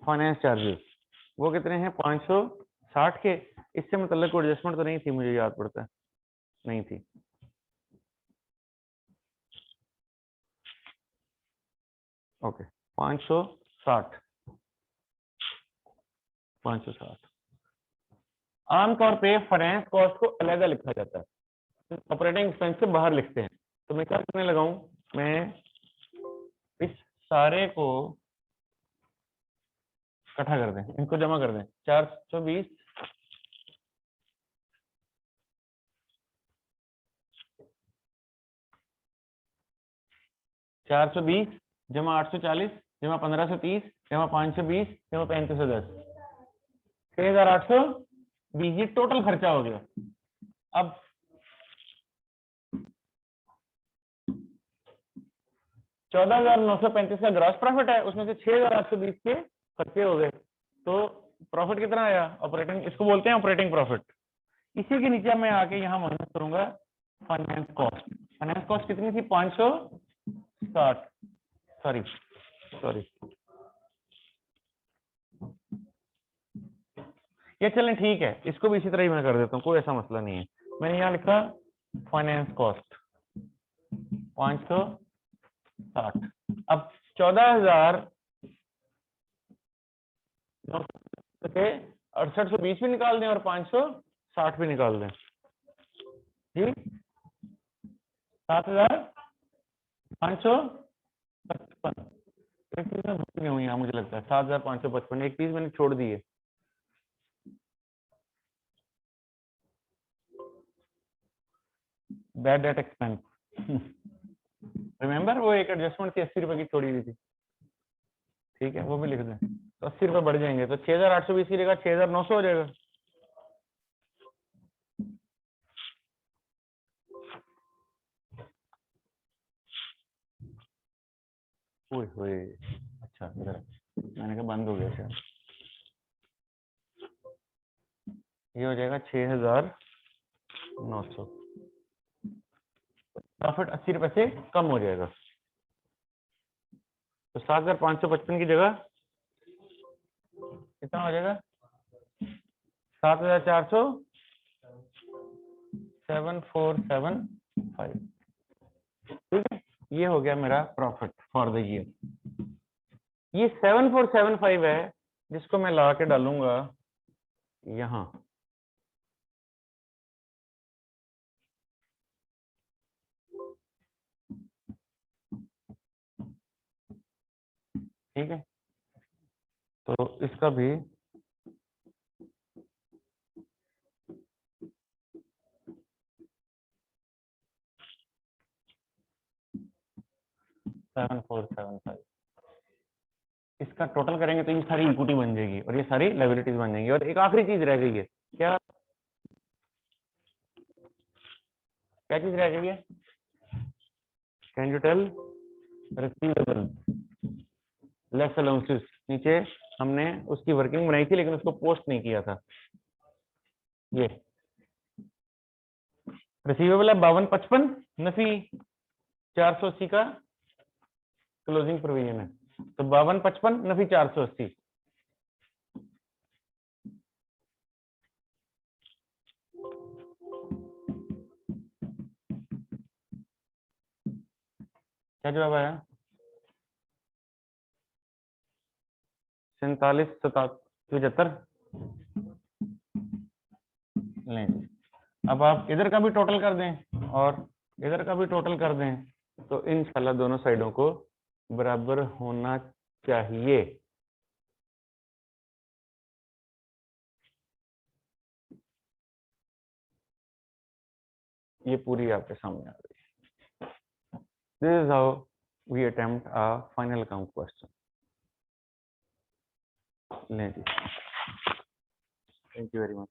फाइनेंस चार्जेस, वो कितने हैं? 560 के। इससे मतलब कोई एडजस्टमेंट तो नहीं थी, मुझे याद पड़ता है नहीं थी। ओके, 560 560। आमतौर पे फाइनेंस कॉस्ट को अलग लिखा जाता है, ऑपरेटिंग एक्सपेंस से बाहर लिखते हैं। तो मैं क्या करने लगा हूं, मैं इस सारे को इकट्ठा कर दें, इनको जमा कर दें। 420 420 जमा 840 जमा 1530 जमा 520 जमा 3510, 6820 ये टोटल खर्चा हो गया। अब 14,935 का ग्रॉस प्रॉफिट है, उसमें से 6,820 के खर्चे हो गए। तो प्रॉफिट कितना आया ऑपरेटिंग, इसको बोलते हैं ऑपरेटिंग प्रॉफिट। इसी के नीचे मैं आके यहाँ माइनस करूंगा फाइनेंस कॉस्ट। फाइनेंस कॉस्ट कितनी थी? 560, सॉरी ये चलें ठीक है, इसको भी इसी तरह ही मैं कर देता हूँ, कोई ऐसा मसला नहीं है। मैंने यहाँ लिखा फाइनेंस कॉस्ट 560। अब 14,968 भी निकाल दें और 560 भी निकाल दें, ठीक। 7,555 एक चीज में भूल गई हूँ यहाँ, मुझे लगता है 7,555 एक चीज मैंने छोड़ दी है। बैड डेट एक्सपेंस रिमेंबर वो एक एडजस्टमेंट थी 80 रुपए की छोड़ी हुई थी, ठीक है, वो भी लिख दें। तो 80 रुपए बढ़ जाएंगे तो 6820 की जगह 6900 हो जाएगा। ओए होए, अच्छा इधर मैंने कहा बंद हो गया शायद। ये हो जाएगा 6900, प्रॉफिट 80 रुपए से कम हो जाएगा। तो 7555 की जगह कितना हो जाएगा? 7400 7475, ठीक है। ये हो गया मेरा प्रॉफिट फॉर द ईयर। ये 7475 है जिसको मैं ला के डालूंगा यहां, ठीक है। तो इसका भी 7475, इसका टोटल करेंगे तो ये सारी इक्विटी बन जाएगी और ये सारी लायबिलिटीज बन जाएंगी। और एक आखिरी चीज रह गई है, क्या क्या चीज रह गई है? Can you tell? Receivable less allowances. नीचे हमने उसकी वर्किंग बनाई थी लेकिन उसको पोस्ट नहीं किया था। ये रिसीवेबल है 5255 नफी 480 का क्लोजिंग प्रोविजन है, तो 5255 नफी 480। क्या जवाब आया? 4775। नहीं, अब आप इधर का भी टोटल कर दें और इधर का भी टोटल कर दें तो इंशाल्लाह दोनों साइडों को बराबर होना चाहिए। ये पूरी आपके सामने आ रही है। This is how we attempt a final account question. लें जी, थैंक यू वेरी मच।